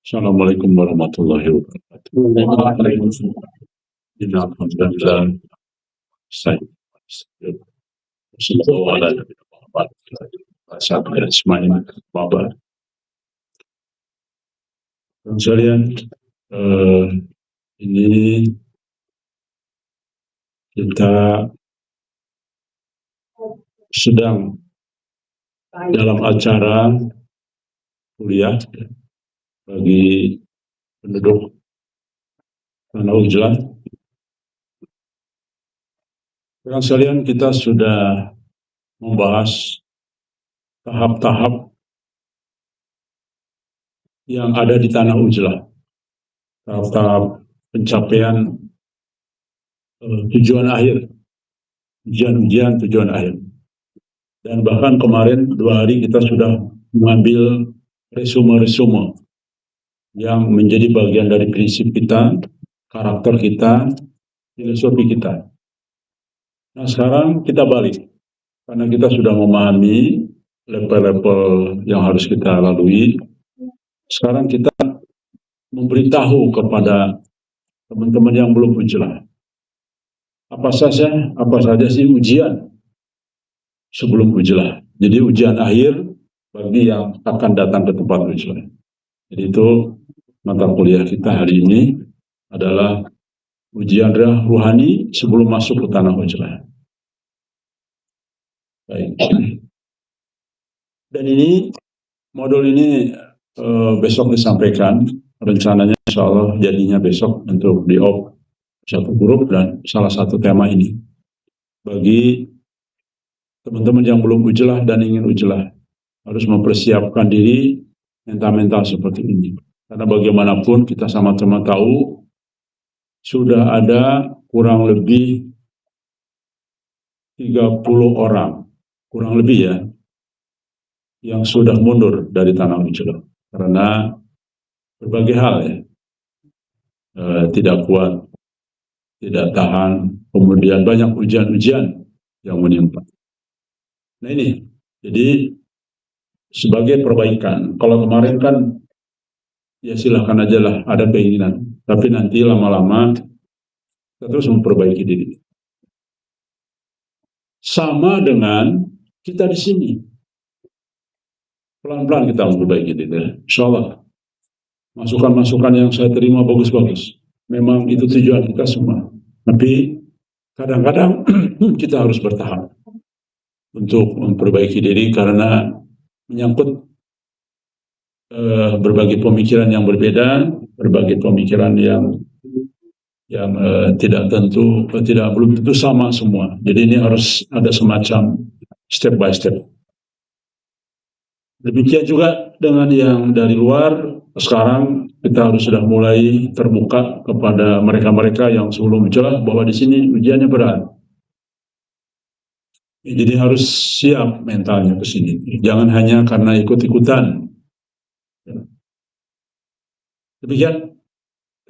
Assalamualaikum warahmatullahi wabarakatuh. Alhamdulillah. Saya sekalian, ini kita sedang dalam acara kuliah bagi penduduk Tanah Ujlah. Sekarang sekalian, kita sudah membahas tahap-tahap yang ada di Tanah Ujlah, tahap-tahap pencapaian tujuan akhir, ujian-ujian tujuan akhir. Dan bahkan kemarin 2 hari kita sudah mengambil resume-resume yang menjadi bagian dari prinsip kita, karakter kita, filosofi kita. Nah, sekarang kita balik, karena kita sudah memahami level-level yang harus kita lalui. Sekarang kita memberitahu kepada teman-teman yang belum ujlah, apa saja sih ujian sebelum ujlah. Jadi ujian akhir bagi yang akan datang ke tempat ujlah. Jadi itu mata kuliah kita hari ini adalah ujian ruhani sebelum masuk ke tanah ujlah. Baik. Dan ini modul ini besok disampaikan, rencananya insya Allah jadinya besok untuk di-off satu grup dan salah satu tema ini bagi teman-teman yang belum ujlah dan ingin ujlah, harus mempersiapkan diri mental-mental seperti ini. Karena bagaimanapun kita sama-sama tahu sudah ada kurang lebih 30 orang, kurang lebih ya, yang sudah mundur dari tanah ujlah karena berbagai hal ya, tidak kuat, tidak tahan, kemudian banyak ujian-ujian yang menimpa. Nah ini, jadi sebagai perbaikan, kalau kemarin kan ya silahkan aja lah, ada keinginan, tapi nanti lama-lama kita terus memperbaiki diri. Sama dengan kita di sini, pelan-pelan kita memperbaiki diri. Insya Allah, masukan-masukan yang saya terima bagus-bagus. Memang itu tujuan kita semua. Tapi kadang-kadang kita harus bertahan untuk memperbaiki diri karena menyangkut berbagai pemikiran yang berbeda, berbagai pemikiran yang tidak tentu, belum tentu sama semua. Jadi ini harus ada semacam step by step. Demikian juga dengan yang dari luar. Sekarang kita harus sudah mulai terbuka kepada mereka-mereka yang sebelum ujlah bahwa di sini ujiannya berat. Jadi harus siap mentalnya ke sini. Jangan hanya karena ikut-ikutan. Demikian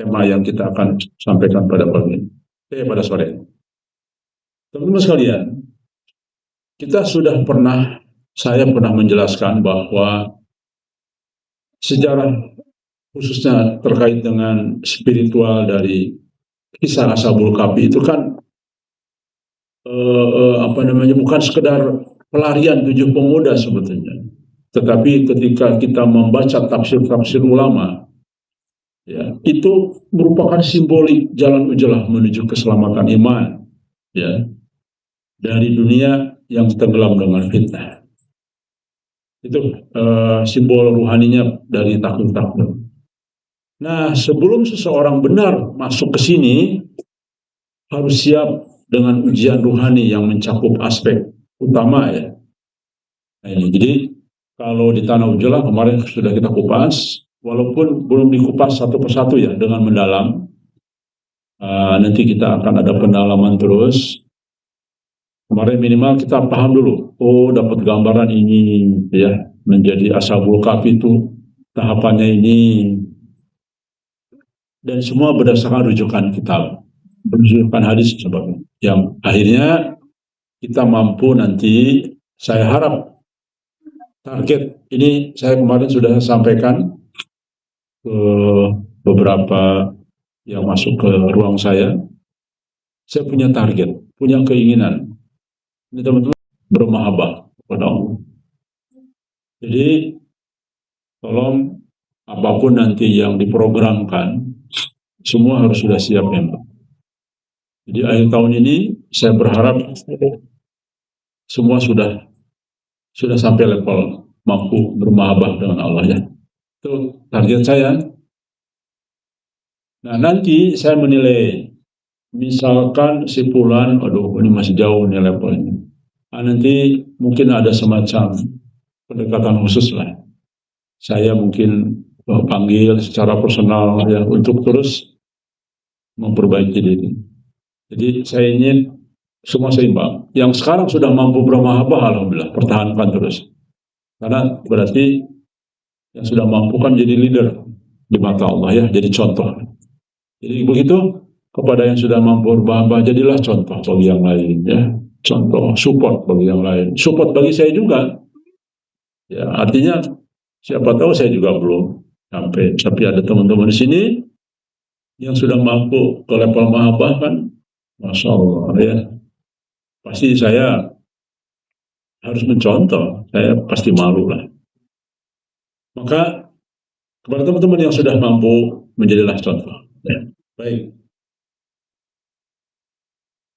tema yang kita akan sampaikan pada pada sore ini. Teman-teman sekalian, saya pernah menjelaskan bahwa sejarah khususnya terkait dengan spiritual dari kisah Ashabul Kahfi itu kan bukan sekedar pelarian 7 pemuda sebetulnya, tetapi ketika kita membaca tafsir-tafsir ulama, ya, itu merupakan simbolik jalan ujlah menuju keselamatan iman, ya, dari dunia yang tenggelam dengan fitnah. Itu simbol ruhaninya dari takluk-takluk. Nah, sebelum seseorang benar masuk ke sini, harus siap dengan ujian ruhani yang mencakup aspek utama ya. Nah, ini jadi kalau di tanah ujlah kemarin sudah kita kupas, walaupun belum dikupas satu persatu ya dengan mendalam. Nanti kita akan ada pendalaman terus. Kemarin minimal kita paham dulu, dapat gambaran ini ya, menjadi Ashabul Kahfi itu tahapannya ini, dan semua berdasarkan rujukan kitab, rujukan hadis sebagainya, yang akhirnya kita mampu nanti. Saya harap target ini saya kemarin sudah sampaikan ke beberapa yang masuk ke ruang saya punya target, punya keinginan. Ini teman-teman bermahabbah kepada Allah. Jadi tolong apapun nanti yang diprogramkan, semua harus sudah siap ya Mbak. Jadi akhir tahun ini saya berharap semua sudah sampai level mampu bermahabbah dengan Allah ya. Itu target saya. Nah nanti saya menilai, misalkan si Fulan, aduh ini masih jauh nih levelnya. Nah, nanti mungkin ada semacam pendekatan khusus lah. Saya mungkin panggil secara personal ya untuk terus memperbaiki diri. Jadi saya ingin semua seimbang. Yang sekarang sudah mampu bermahabbah, alhamdulillah, pertahankan terus. Karena berarti yang sudah mampu kan jadi leader di mata Allah ya, jadi contoh. Jadi begitu kepada yang sudah mampu bermahabbah, jadilah contoh bagi yang lain ya. Contoh, support bagi yang lain. Support bagi saya juga. Ya, artinya siapa tahu saya juga belum sampai, tapi ada teman-teman di sini yang sudah mampu ke level mahabbah kan, Masya Allah ya. Pasti saya harus mencontoh, saya pasti malu lah. Maka kepada teman-teman yang sudah mampu, menjadilah contoh. Ya. Baik.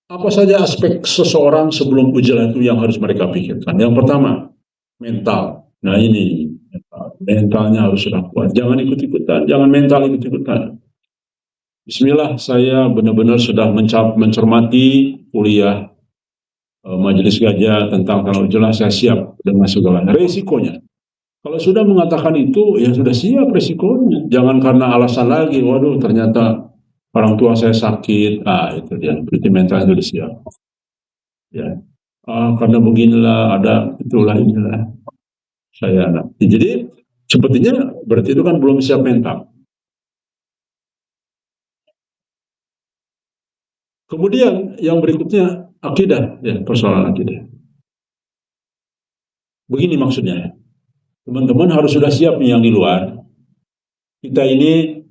Apa saja aspek seseorang sebelum ujian itu yang harus mereka pikirkan? Yang pertama, mental. Nah ini, mentalnya harus sudah kuat. Jangan ikut-ikutan, jangan mental ikut-ikutan. Bismillah, saya benar-benar sudah mencermati kuliah Majelis Gajah tentang kalau jelas saya siap dengan segala resikonya. Kalau sudah mengatakan itu, ya sudah siap resikonya. Jangan karena alasan lagi, waduh ternyata orang tua saya sakit, itu dia, berarti mentalnya sudah siap. Ya, karena beginilah, ada itulah inilah. Jadi sepertinya berarti itu kan belum siap mental. Kemudian yang berikutnya akidah, ya persoalan akidah. Begini maksudnya, teman-teman harus sudah siap nih yang di luar. Kita ini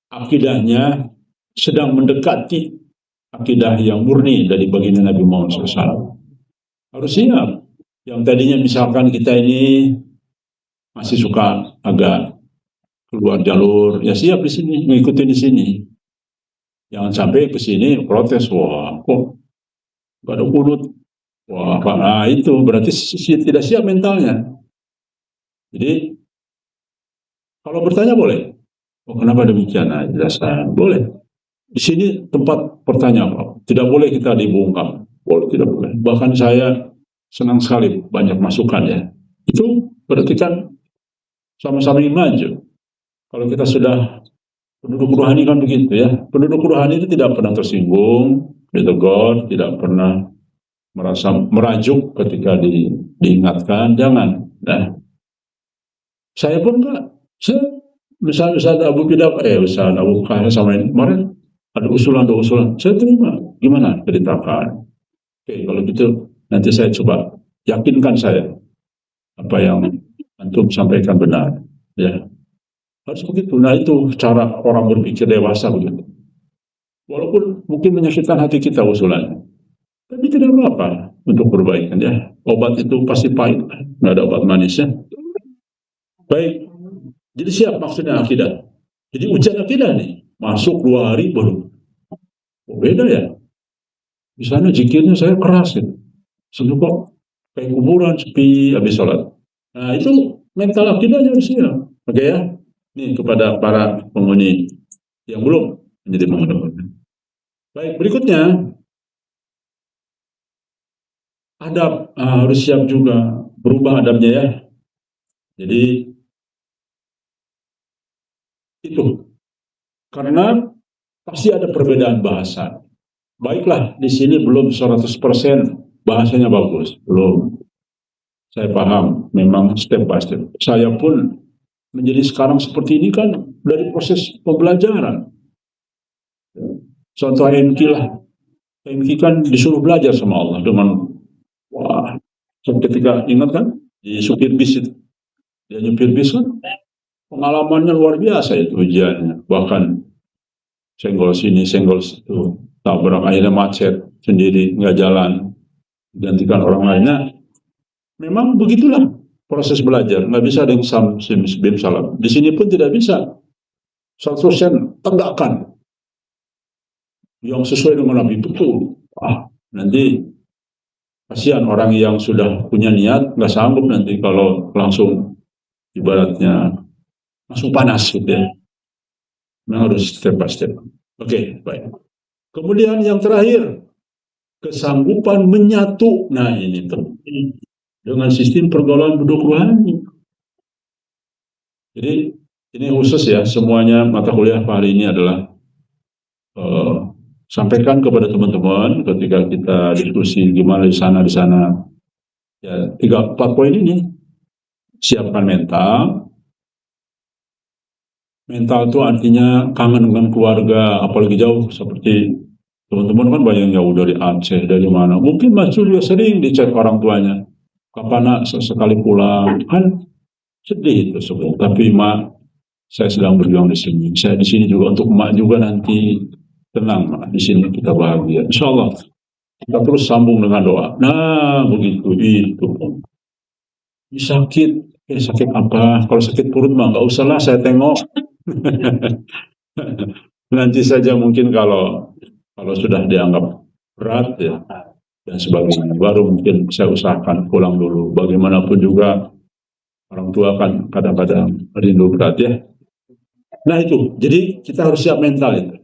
akidahnya sedang mendekati akidah yang murni dari baginda Nabi Muhammad SAW. Harus siap. Yang tadinya misalkan kita ini masih suka agak keluar jalur, ya siap di sini, mengikuti di sini. Jangan sampai ke sini protes, wah kok gak ada kunut, wah nah itu berarti tidak siap mentalnya. Jadi kalau bertanya boleh, kenapa demikian? Nah, jelaskan boleh. Di sini tempat bertanya apa? Tidak boleh kita dibungkam, boleh tidak boleh. Bahkan saya senang sekali banyak masukan ya. Itu berarti kan sama-sama ingin maju. Kalau kita sudah penduduk rohani kan begitu ya. Penduduk rohani itu tidak pernah tersinggung, ditegur, tidak pernah merasa merajuk ketika diingatkan. Jangan. Nah, saya pun enggak. Saya misalnya Abu Bidah, Ustaz Abu Kahya sama ini kemarin ada usulan. Saya terima. Gimana? Ceritakan. Oke, kalau gitu nanti saya coba yakinkan saya apa yang antum sampaikan benar. Ya, harus begitu. Nah itu cara orang berpikir dewasa begitu. Walaupun mungkin menyakitkan hati kita usulannya, tapi tidak apa-apa untuk perbaikan ya. Obat itu pasti pahit, nggak ada obat manisnya. Baik, jadi siap maksudnya akidah. Jadi ujian akidah nih, masuk 2 hari baru. Beda ya. Di sana zikirnya saya keras gitu. Sebelum kok kayak kuburan sepi habis sholat. Nah itu mental akidahnya harus siap. Oke ya. Nih kepada para penghuni yang belum menjadi penghuni. Baik, berikutnya adab harus siap juga, berubah adabnya ya. Jadi itu karena pasti ada perbedaan bahasa. Baiklah, di sini belum 100% bahasanya bagus, belum. Saya paham, memang step by step. Saya pun menjadi sekarang seperti ini kan dari proses pembelajaran. Contoh MQ lah. MQ kan disuruh belajar sama Allah dengan wah, ketika ingat kan di supir bis itu Dia nyupir bis kan pengalamannya luar biasa itu ujiannya. Bahkan senggol sini, senggol situ, tabrak akhirnya macet sendiri, nggak jalan, gantikan orang lainnya. Memang begitulah proses belajar, nggak bisa ada yang sim bim salam. Di sini pun tidak bisa 100% tegakkan yang sesuai dengan Nabi betul. Nanti kasihan orang yang sudah punya niat nggak sanggup nanti kalau langsung ibaratnya langsung panas gitu ya. Nah, harus step by step. Oke, baik. Kemudian yang terakhir, kesanggupan menyatu. Nah, ini penting dengan sistem pergaulan buduk rohani. Jadi ini khusus ya, semuanya mata kuliah hari ini adalah sampaikan kepada teman-teman ketika kita diskusi gimana di sana ya 3-4 poin ini. Siapkan mental itu artinya kangen dengan keluarga, apalagi jauh seperti teman-teman kan banyak yang jauh dari Aceh, dari mana, mungkin Mas juga sering dicek orang tuanya kapan nak sekali pulang, kan sedih itu sebenarnya. Tapi mak, saya sedang berjuang di sini, saya di sini juga untuk mak juga, nanti tenang mak, di sini kita bahagia insyaallah. Kita terus sambung dengan doa. Nah begitu itu. Sakit, sakit apa? Kalau sakit perut mah nggak usah lah saya tengok. Nanti saja mungkin kalau sudah dianggap berat ya dan sebagainya, baru mungkin saya usahakan pulang dulu. Bagaimanapun juga orang tua kan kadang-kadang rindu berat ya. Nah itu, jadi kita harus siap mental itu.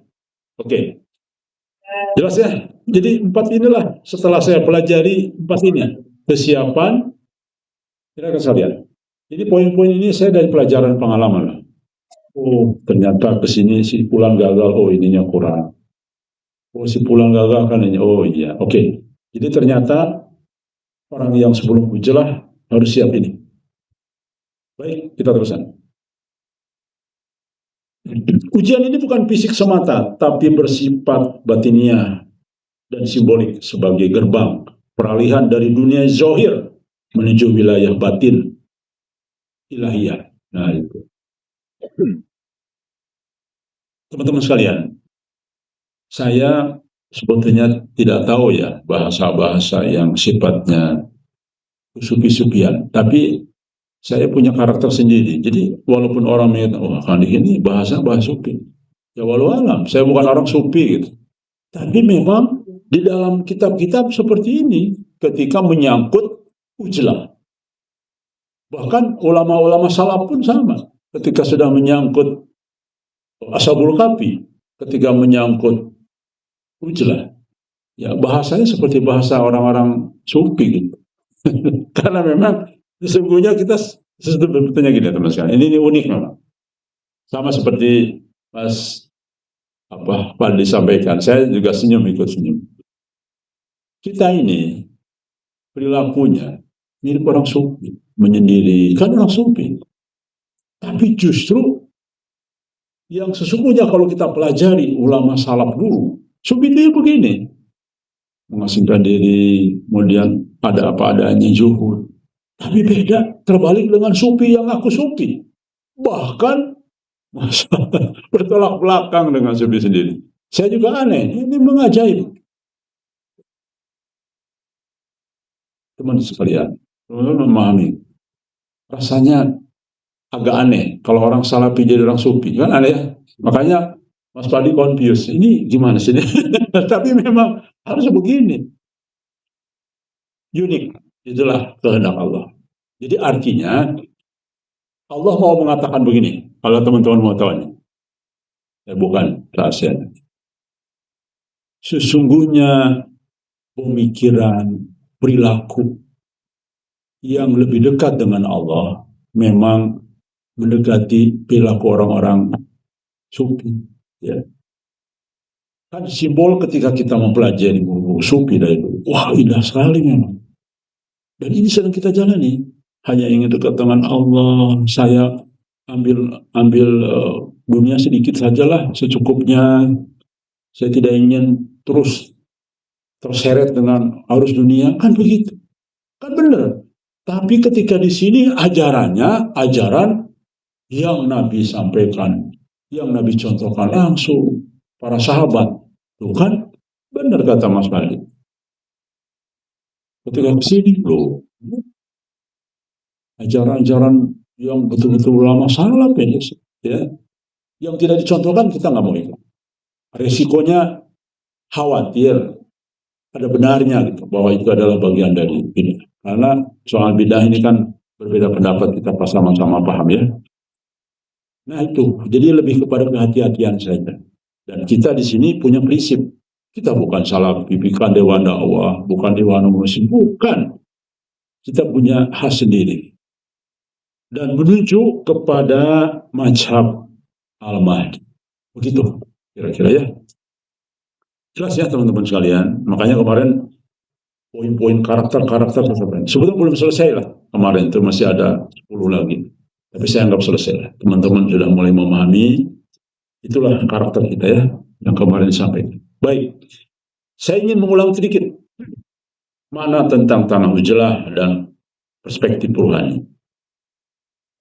Oke, jelas ya. Jadi 4 inilah setelah saya pelajari 4 ini, kesiapan. Kita akan lihat. Jadi poin-poin ini saya dari pelajaran pengalaman. Oh, ternyata kesini si pulang gagal, oh ininya kurang. Oh, si pulang gagal kan ini, oh iya, oke. Jadi ternyata orang yang sebelum ujilah harus siap ini. Baik, kita teruskan. Ujian ini bukan fisik semata, tapi bersifat batiniah dan simbolik sebagai gerbang peralihan dari dunia zahir menuju wilayah batin ilahiyah. Nah itu. Teman-teman sekalian, saya sebetulnya tidak tahu ya bahasa-bahasa yang sifatnya sufi-sufian, tapi saya punya karakter sendiri. Jadi walaupun orang mengatakan, wah Kandi ini bahasa sufi, ya walau alam, saya bukan orang sufi gitu. Tapi memang di dalam kitab-kitab seperti ini, ketika menyangkut ujlah, bahkan ulama-ulama salaf pun sama, ketika sudah menyangkut ashabul kafi, ketika menyangkut ujlah, ya bahasanya seperti bahasa orang-orang sufi gitu. Karena memang sesungguhnya kita sebetulnya gini teman sekalian, ini unik memang. Sama seperti Mas Pak disampaikan, saya juga ikut senyum. Kita ini perilakunya mirip orang sufi, menyendiri, kan orang sufi. Tapi justru yang sesungguhnya kalau kita pelajari ulama salaf dulu, sufi itu begini, mengasingkan diri, kemudian ada apa adanya, zuhud. Tapi beda, terbalik dengan sufi yang aku sufi. Bahkan bertolak belakang dengan sufi sendiri. Saya juga aneh, ini mengajaib. Teman sekalian, teman-teman memahami, rasanya agak aneh kalau orang salafi jadi orang sufi, kan aneh ya. Makanya Mas Padi confused, ini gimana sih? Tapi memang harus begini. Unik, itulah kehendak Allah. Jadi artinya Allah mau mengatakan begini, kalau teman-teman mau tahu ini, ya bukan rahasia. Sesungguhnya pemikiran, perilaku yang lebih dekat dengan Allah memang mendekati perilaku orang-orang sufi. Ya. Kan simbol ketika kita mempelajari buku sufi dari dulu, wah indah sekali memang. Dan ini sedang kita jalani. Hanya ingin dekat dengan Allah. Saya ambil dunia sedikit sajalah, secukupnya. Saya tidak ingin terus terseret dengan arus dunia. Kan begitu. Kan benar. Tapi ketika di sini ajarannya, ajaran yang Nabi sampaikan, yang Nabi contohkan langsung, para sahabat. Tuh kan, benar kata Mas Fadli. Ketika ke sini, loh, ajaran-ajaran yang betul-betul ulama salaf ini, ya, yang tidak dicontohkan kita nggak mau ikut. Resikonya khawatir ada benarnya gitu bahwa itu adalah bagian dari bidah. Karena soal bidah ini kan berbeda pendapat, kita pas sama-sama paham ya. Nah itu, jadi lebih kepada kehati-hatian saja. Dan kita di sini punya prinsip. Kita bukan salafi, bukan dewan dakwah, bukan dewan muslim, bukan. Kita punya khas sendiri. Dan menuju kepada mazhab al-Mahdi. Begitu, kira-kira ya. Jelas ya teman-teman sekalian. Makanya kemarin poin-poin karakter-karakter sebetulnya belum selesai lah. Kemarin itu masih ada 10 lagi. Tapi saya anggap selesai. Teman-teman sudah mulai memahami. Itulah karakter kita ya, yang kemarin disampaikan. Baik, saya ingin mengulang sedikit mana tentang tanah Ujlah dan perspektif rohani.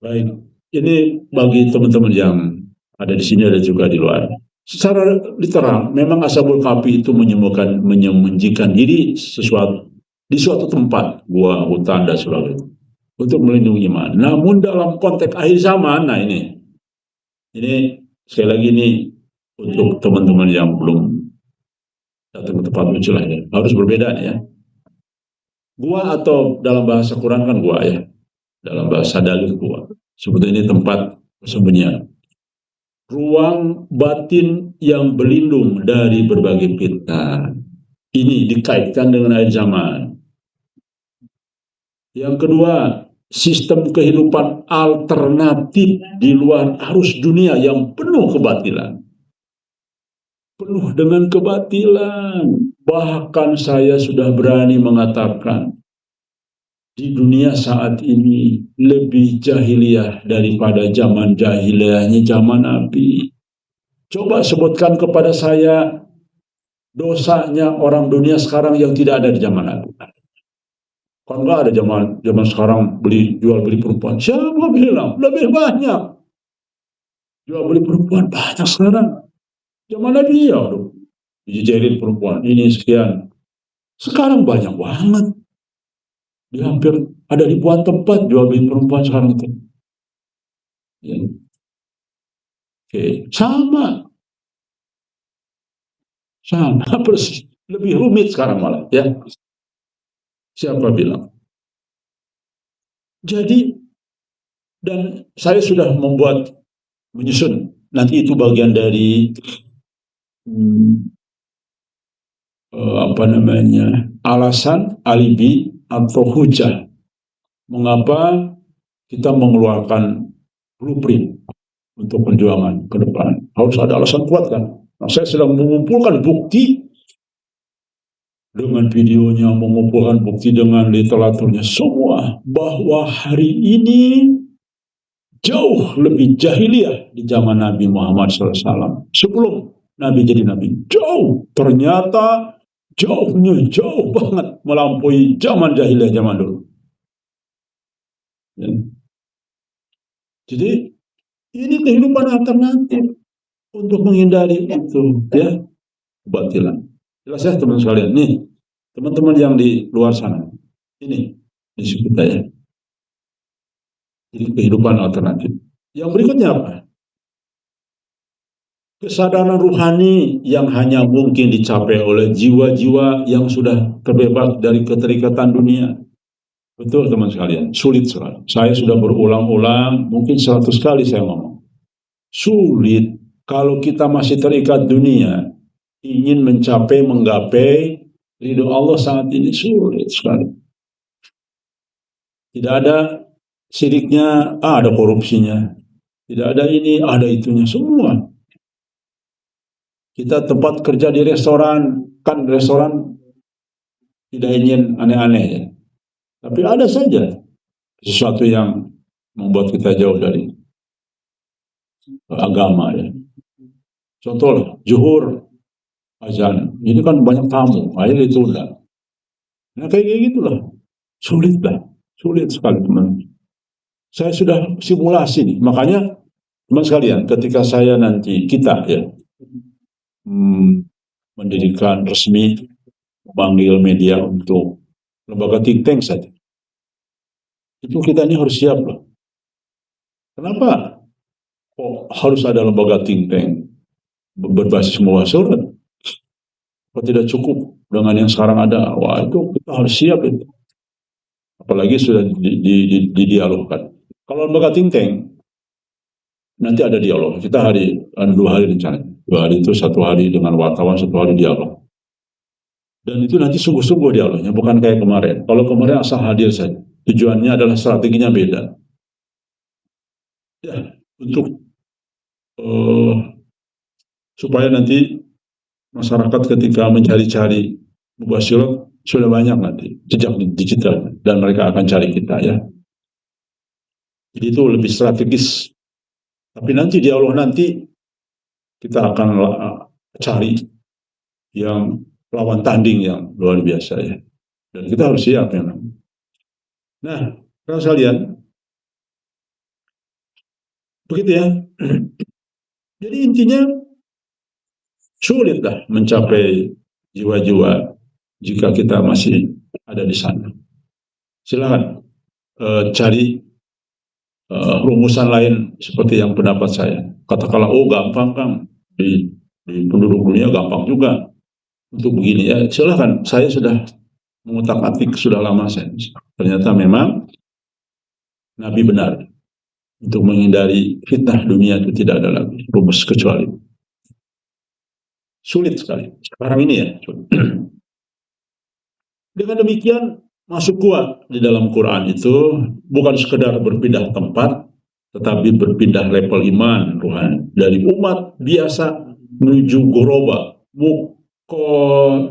Baik, ini bagi teman-teman yang ada di sini, ada juga di luar. Secara literal, memang Ashabul Kahfi itu menyembunyikan diri di suatu tempat, gua, hutan, dan sebagainya, untuk melindungi iman. Namun dalam konteks akhir zaman, nah ini sekali lagi ini untuk teman-teman yang belum datang ke tempat Ujlah ya, harus berbeda ya. Gua atau dalam bahasa Quran kan gua ya, dalam bahasa dalil gua. Sebetulnya ini tempat persembunyian. Ruang batin yang berlindung dari berbagai fitnah. Ini dikaitkan dengan akhir zaman. Yang kedua, sistem kehidupan alternatif di luar arus dunia yang penuh kebatilan. Penuh dengan kebatilan. Bahkan saya sudah berani mengatakan, di dunia saat ini lebih jahiliyah daripada zaman jahiliyahnya zaman Nabi. Coba sebutkan kepada saya dosanya orang dunia sekarang yang tidak ada di zaman Nabi. Kan nggak ada zaman sekarang jual beli perempuan. Siapa bilang? Lebih banyak. Jual beli perempuan banyak sekarang. Zaman Nabi ya, dijejerin perempuan ini sekian. Sekarang banyak banget. Di hampir ada ribuan tempat jual beli perempuan sekarang itu. Ya. Oke, sama persis. Lebih rumit sekarang malah ya. Siapa bilang? Jadi, dan saya sudah menyusun, nanti itu bagian dari alasan, alibi atau hujah mengapa kita mengeluarkan blueprint untuk perjuangan ke depan. Harus ada alasan kuat kan. Nah, saya sedang mengumpulkan bukti dengan videonya, mengumpulkan bukti dengan literaturnya semua, bahwa hari ini jauh lebih jahiliyah di zaman Nabi Muhammad SAW. Sebelum Nabi jadi Nabi, ternyata jauh banget melampaui zaman jahiliyah zaman dulu. Ya. Jadi ini kehidupan alternatif untuk menghindari itu ya, kebatilan. Jelas ya teman-teman sekalian. Nih, teman-teman yang di luar sana, ini isu kita ya. Jadi kehidupan alternatif. Yang berikutnya apa? Kesadaran ruhani yang hanya mungkin dicapai oleh jiwa-jiwa yang sudah terbebas dari keterikatan dunia. Betul teman sekalian, sulit sekali. Saya sudah berulang-ulang, mungkin 100 kali saya ngomong. Sulit kalau kita masih terikat dunia, ingin menggapai ridho Allah saat ini sulit sekali. Tidak ada siriknya, ada korupsinya. Tidak ada ini, ada itunya, semua. Kita tempat kerja di restoran, kan restoran tidak ingin aneh-aneh ya. Tapi ada saja sesuatu yang membuat kita jauh dari agama ya. Contoh, zuhur, azan. Ini kan banyak tamu, akhirnya ditunda. Nah kayak gitulah, sulit lah. Sulit sekali teman. Saya sudah simulasi nih, makanya teman sekalian, ketika saya nanti kita ya mendirikan resmi, memanggil media untuk lembaga think tank saja, itu kita ini harus siap loh. Kenapa harus ada lembaga think tank berbasis muasarat? Kalau tidak cukup dengan yang sekarang ada, wah itu kita harus siap itu. Apalagi sudah didialogkan. Kalau lembaga think tank, nanti ada dialog. Kita ada 2 hari rencana. 2 hari itu 1 hari dengan wartawan, 1 hari dialog. Dan itu nanti sungguh-sungguh dialognya, bukan kayak kemarin. Kalau kemarin asal hadir saja. Tujuannya adalah strateginya beda. Ya, untuk supaya nanti masyarakat ketika mencari-cari mubasyirat sudah banyak nanti jejak digital dan mereka akan cari kita ya. Jadi itu lebih strategis. Tapi nanti dialog nanti kita akan cari yang lawan tanding yang luar biasa ya. Dan kita harus siap memang. Nah, kalau sekalian, begitu ya. Jadi intinya sulitlah mencapai jiwa-jiwa jika kita masih ada di sana. Silakan cari rumusan lain seperti yang pendapat saya. Katakanlah, oh gampang Kang, di penduduk dunia gampang juga untuk begini ya. Silakan, saya sudah mengutak-atik sudah lama saya. Ternyata memang Nabi benar. Untuk menghindari fitnah dunia itu tidak ada lagi rumus kecuali sulit sekali sekarang ini ya. Dengan demikian masuk kuat di dalam Quran itu bukan sekedar berpindah tempat, tetapi berpindah level iman rohani dari umat biasa menuju goroba mukorabun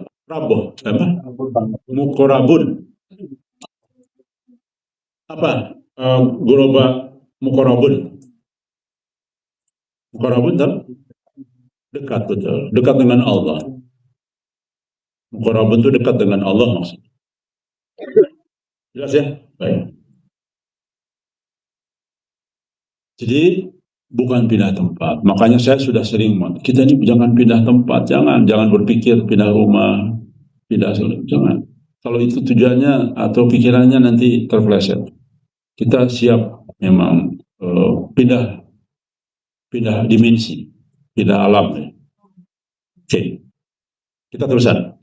goroba mukorabun kan dekat, betul, dekat dengan Allah. Mukorabun itu dekat dengan Allah maksudnya. Jelas ya? Baik. Jadi bukan pindah tempat. Makanya saya sudah sering, kita ini jangan pindah tempat, jangan berpikir pindah rumah, jangan. Kalau itu tujuannya atau pikirannya nanti terpeleset. Kita siap memang pindah dimensi, pindah alam. Oke, kita terusan.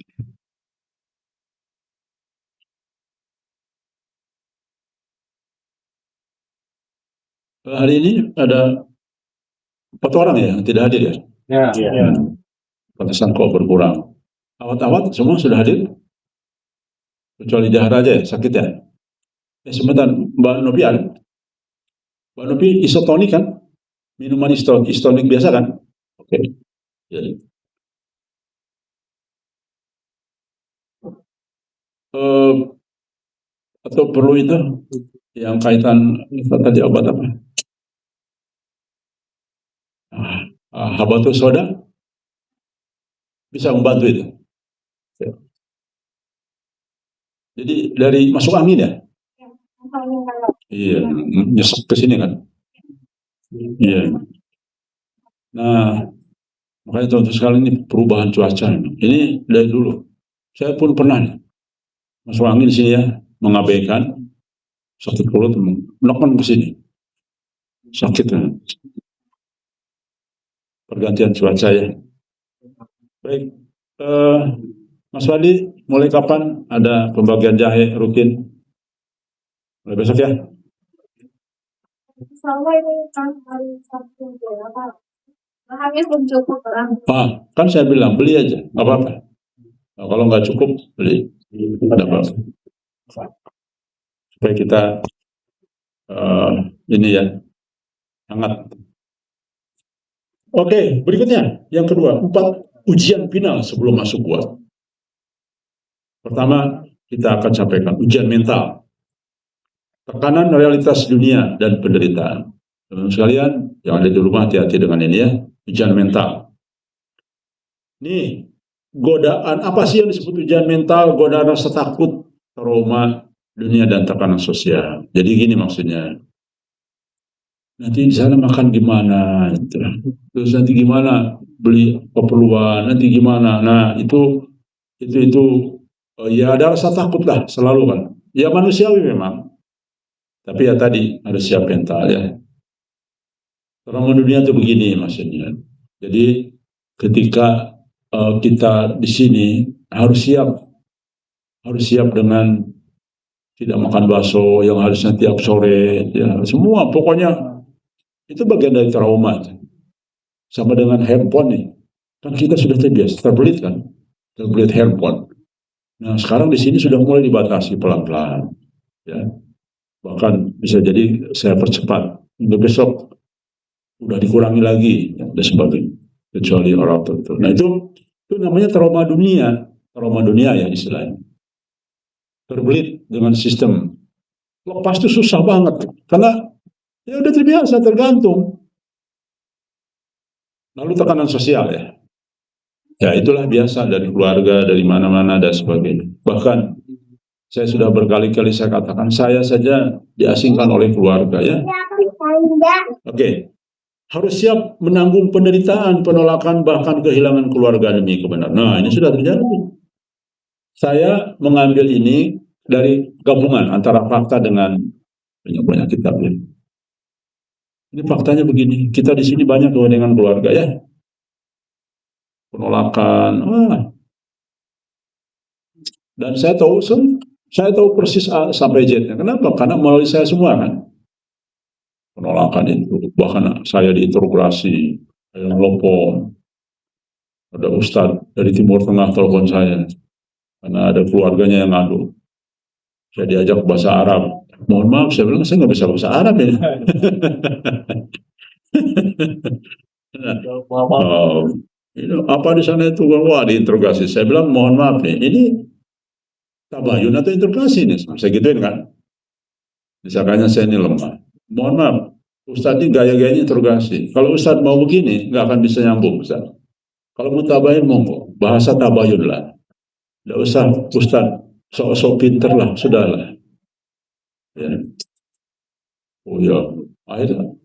Hari ini ada 4 orang ya yang tidak hadir ya. Ya. Pantesan kok berkurang. Awat-awat semua sudah hadir, kecuali Dahra aja ya, sakit ya. Sebentar, Mbak Nopi ada. Mbak Nopi isotonik kan? Minuman istonik biasa kan? Oke. Ya. Atau perlu itu yang kaitan tadi obat apa? Habatus soda bisa membantu itu. Ya. Jadi dari masuk angin ya? Iya, nyesek ke sini kan? Iya. Nah, makanya teman-teman sekalian ini perubahan cuaca ini dari dulu. Saya pun pernah masuk angin di sini ya, mengabaikan sakit perut, menekan ke sini, sakit ya. Pergantian cuaca ya. Baik, Mas Wadi, mulai kapan ada pembagian jahe rutin? Mulai besok ya? Kan saya bilang beli aja, nggak apa-apa. Nah, kalau nggak cukup beli, ada apa-apa. Supaya kita ini ya hangat. Oke, berikutnya yang kedua, 4 ujian final sebelum masuk kuat. Pertama, kita akan sampaikan ujian mental, tekanan realitas dunia dan penderitaan. Teman-teman sekalian yang ada di rumah, hati-hati dengan ini ya, ujian mental. Nih, godaan apa sih yang disebut ujian mental? Godaan rasa takut, trauma, dunia dan tekanan sosial. Jadi gini maksudnya, nanti di sana makan gimana, gitu. Terus nanti gimana beli keperluan, nanti gimana. Nah itu ya ada rasa takut lah selalu kan. Ya manusiawi memang. Tapi ya tadi harus siap mental ya. Orang dunia itu begini maksudnya. Jadi ketika kita di sini harus siap dengan tidak makan bakso yang harusnya tiap sore, ya semua pokoknya itu bagian dari trauma. Sama dengan handphone nih, kan kita sudah terbiasa terbelit handphone. Nah sekarang di sini sudah mulai dibatasi pelan-pelan, ya bahkan bisa jadi saya percepat untuk besok udah dikurangi lagi ya, dan sebagainya kecuali orang tertentu. Nah itu namanya trauma dunia ya istilahnya. Terbelit dengan sistem. Lepas itu susah banget karena ya udah terbiasa tergantung. Lalu tekanan sosial ya. Ya itulah biasa dari keluarga, dari mana-mana dan sebagainya. Bahkan saya sudah berkali-kali saya katakan saya saja diasingkan oleh keluarga ya. Oke. Harus siap menanggung penderitaan, penolakan, bahkan kehilangan keluarga demi kebenaran. Nah, ini sudah terjadi. Saya mengambil ini dari gabungan antara fakta dengan banyak kitab. Ya. Ini faktanya begini, kita di sini banyak dengan keluarga ya. Penolakan, dan saya tahu persis A sampai Z-nya. Kenapa? Karena melalui saya semua kan. Penolakan itu, bahkan saya diinterogasi, saya nelfon, ada ustadz dari Timur Tengah telepon saya, karena ada keluarganya yang ngadu. Saya diajak bahasa Arab. Mohon maaf, saya bilang saya nggak bisa bahasa Arab ya. Apa di sana itu? Wah, diinterogasi. Saya bilang mohon maaf nih, ini tabayun atau interogasi nih? Saya gituin kan. Misalkannya saya ini lemah. Mohon maaf, Ustadz ini gaya-gayanya interogasi. Kalau Ustadz mau begini, nggak akan bisa nyambung, Ustadz. Kalau mau tabayun, monggo. Bahasa tabayun lah. Nggak usah, Ustadz, sok-sok pinter lah, sudahlah. Ya. Oh ya, akhirnya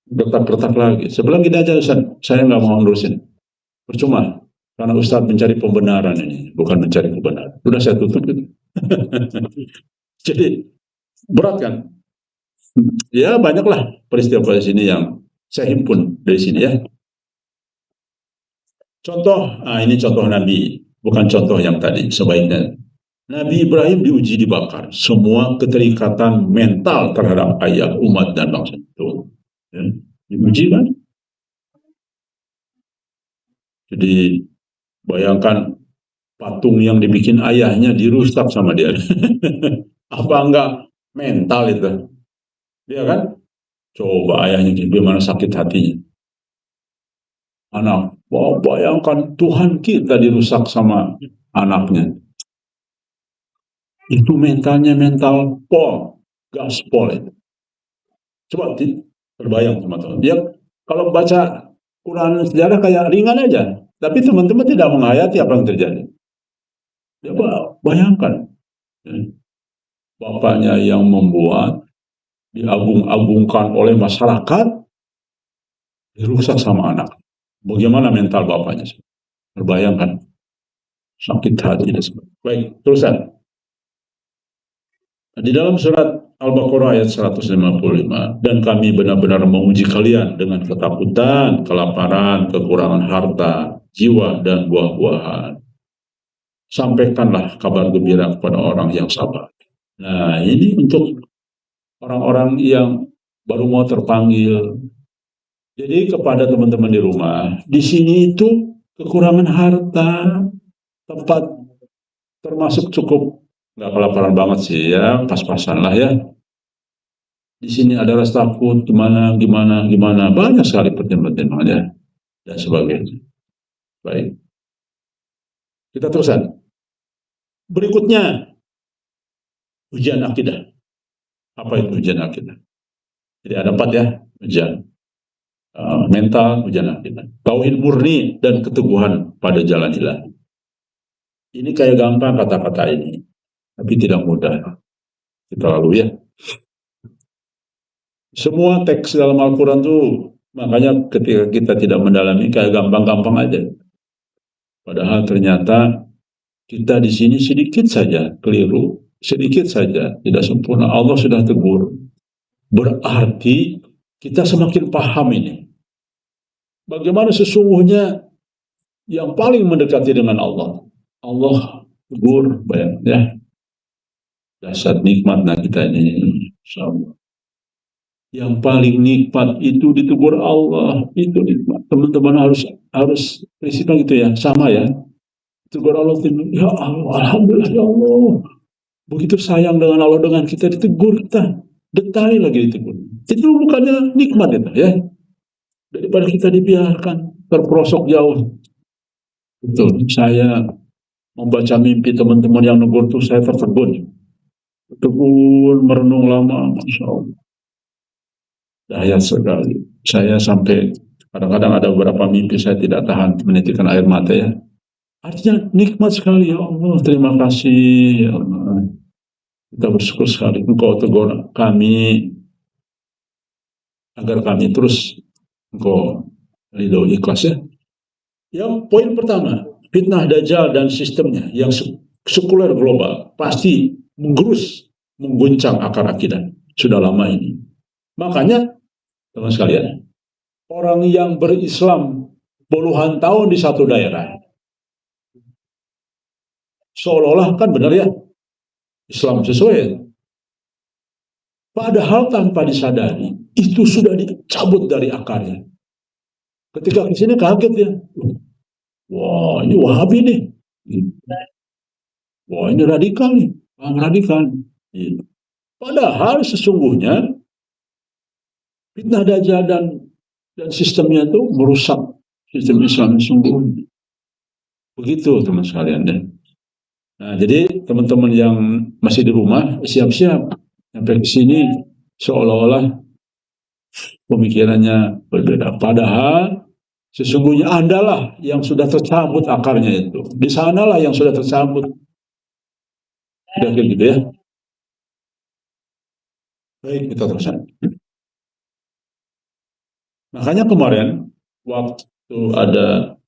bertak-bertak lagi. Sebelah gini aja, Ustadz, saya nggak mau ngurusin. Percuma, karena Ustadz mencari pembenaran ini, bukan mencari kebenaran. Sudah saya tutup gitu. Jadi, berat kan? Ya banyaklah peristiwa di sini yang saya himpun dari sini ya. Contoh, ini contoh Nabi, bukan contoh yang tadi sebaiknya. Nabi Ibrahim diuji dibakar, semua keterikatan mental terhadap ayah, umat dan bangsa itu, ya, diuji kan. Jadi bayangkan patung yang dibikin ayahnya dirusak sama dia. Apa enggak mental itu? Dia kan? Coba ayahnya gimana sakit hatinya. Anak, bayangkan Tuhan kita dirusak sama anaknya. Itu mentalnya mental pol, gaspol itu. Coba terbayang teman-teman. Dia kalau baca Quran sejarah kayak ringan aja, tapi teman-teman tidak menghayati apa yang terjadi. Dia bayangkan, bapaknya yang membuat diagung-agungkan oleh masyarakat dirusak sama anak. Bagaimana mental bapaknya? Terbayangkan sakit hati dan sebagainya. Baik, terusan. Di dalam surat Al-Baqarah ayat 155, dan kami benar-benar menguji kalian dengan ketakutan, kelaparan, kekurangan harta, jiwa, dan buah-buahan. Sampaikanlah kabar gembira kepada orang yang sabar. Nah, ini untuk orang-orang yang baru mau terpanggil. Jadi kepada teman-teman di rumah, di sini itu kekurangan harta, tempat termasuk cukup, nggak kelaparan banget sih ya, pas-pasan lah ya. Di sini ada rasa takut, gimana, banyak sekali pertimbangan-pertimbangannya dan sebagainya. Baik, kita teruskan. Berikutnya, ujian akidah. Apa itu ujian akidah? Jadi ada 4 ya, ujian mental, ujian akidah. Tauhid murni dan keteguhan pada jalan ilahi. Ini kayak gampang kata-kata ini, tapi tidak mudah. kita lalu ya. Semua teks dalam Al-Quran tuh, makanya ketika kita tidak mendalami kayak gampang-gampang aja. Padahal ternyata kita di sini sedikit saja keliru, sedikit saja tidak sempurna, Allah sudah tegur. Berarti kita semakin paham ini. Bagaimana sesungguhnya yang paling mendekati dengan Allah. Allah tegur, bayang ya. Dasar nikmat kita ini, insyaallah. Yang paling nikmat itu ditegur Allah, itu nikmat. Teman-teman harus prinsipnya gitu ya, sama ya. Tegur Allah, ya Allah, alhamdulillah ya Allah. Begitu sayang dengan Allah, dengan kita ditegur, kita detail lagi ditegur. Itu bukannya nikmat itu ya. Daripada kita dibiarkan terperosok jauh. Betul, saya membaca mimpi teman-teman yang negur itu saya tertegun. Tertegun, merenung lama, Masya Allah. Dahsyat sekali. Saya sampai kadang-kadang ada beberapa mimpi saya tidak tahan menitikkan air mata ya. Artinya nikmat sekali ya Allah. Terima kasih ya Allah. Kita bersyukur sekali Engkau tegur kami agar kami terus Engkau ridho ikhlas ya. Yang poin pertama, fitnah Dajjal dan sistemnya yang sekuler global pasti menggerus, mengguncang akar akidah sudah lama ini. Makanya teman sekalian, orang yang berislam puluhan tahun di satu daerah seolah-olah kan benar ya Islam sesuai, padahal tanpa disadari itu sudah dicabut dari akarnya. Ketika ke sini kaget ya, wah ini Wahabi nih, wah ini radikal nih, radikal. Padahal sesungguhnya fitnah Dajjal dan sistemnya itu merusak sistem Islam sesungguhnya. Begitu teman sekalian deh. Nah, jadi teman-teman yang masih di rumah siap-siap sampai ke sini seolah-olah pemikirannya berbeda. Padahal sesungguhnya Andalah yang sudah tercabut akarnya itu. Di sanalah yang sudah tercabut. Kira-kira gitu ya. Baik, kita teruskan. Makanya kemarin waktu ada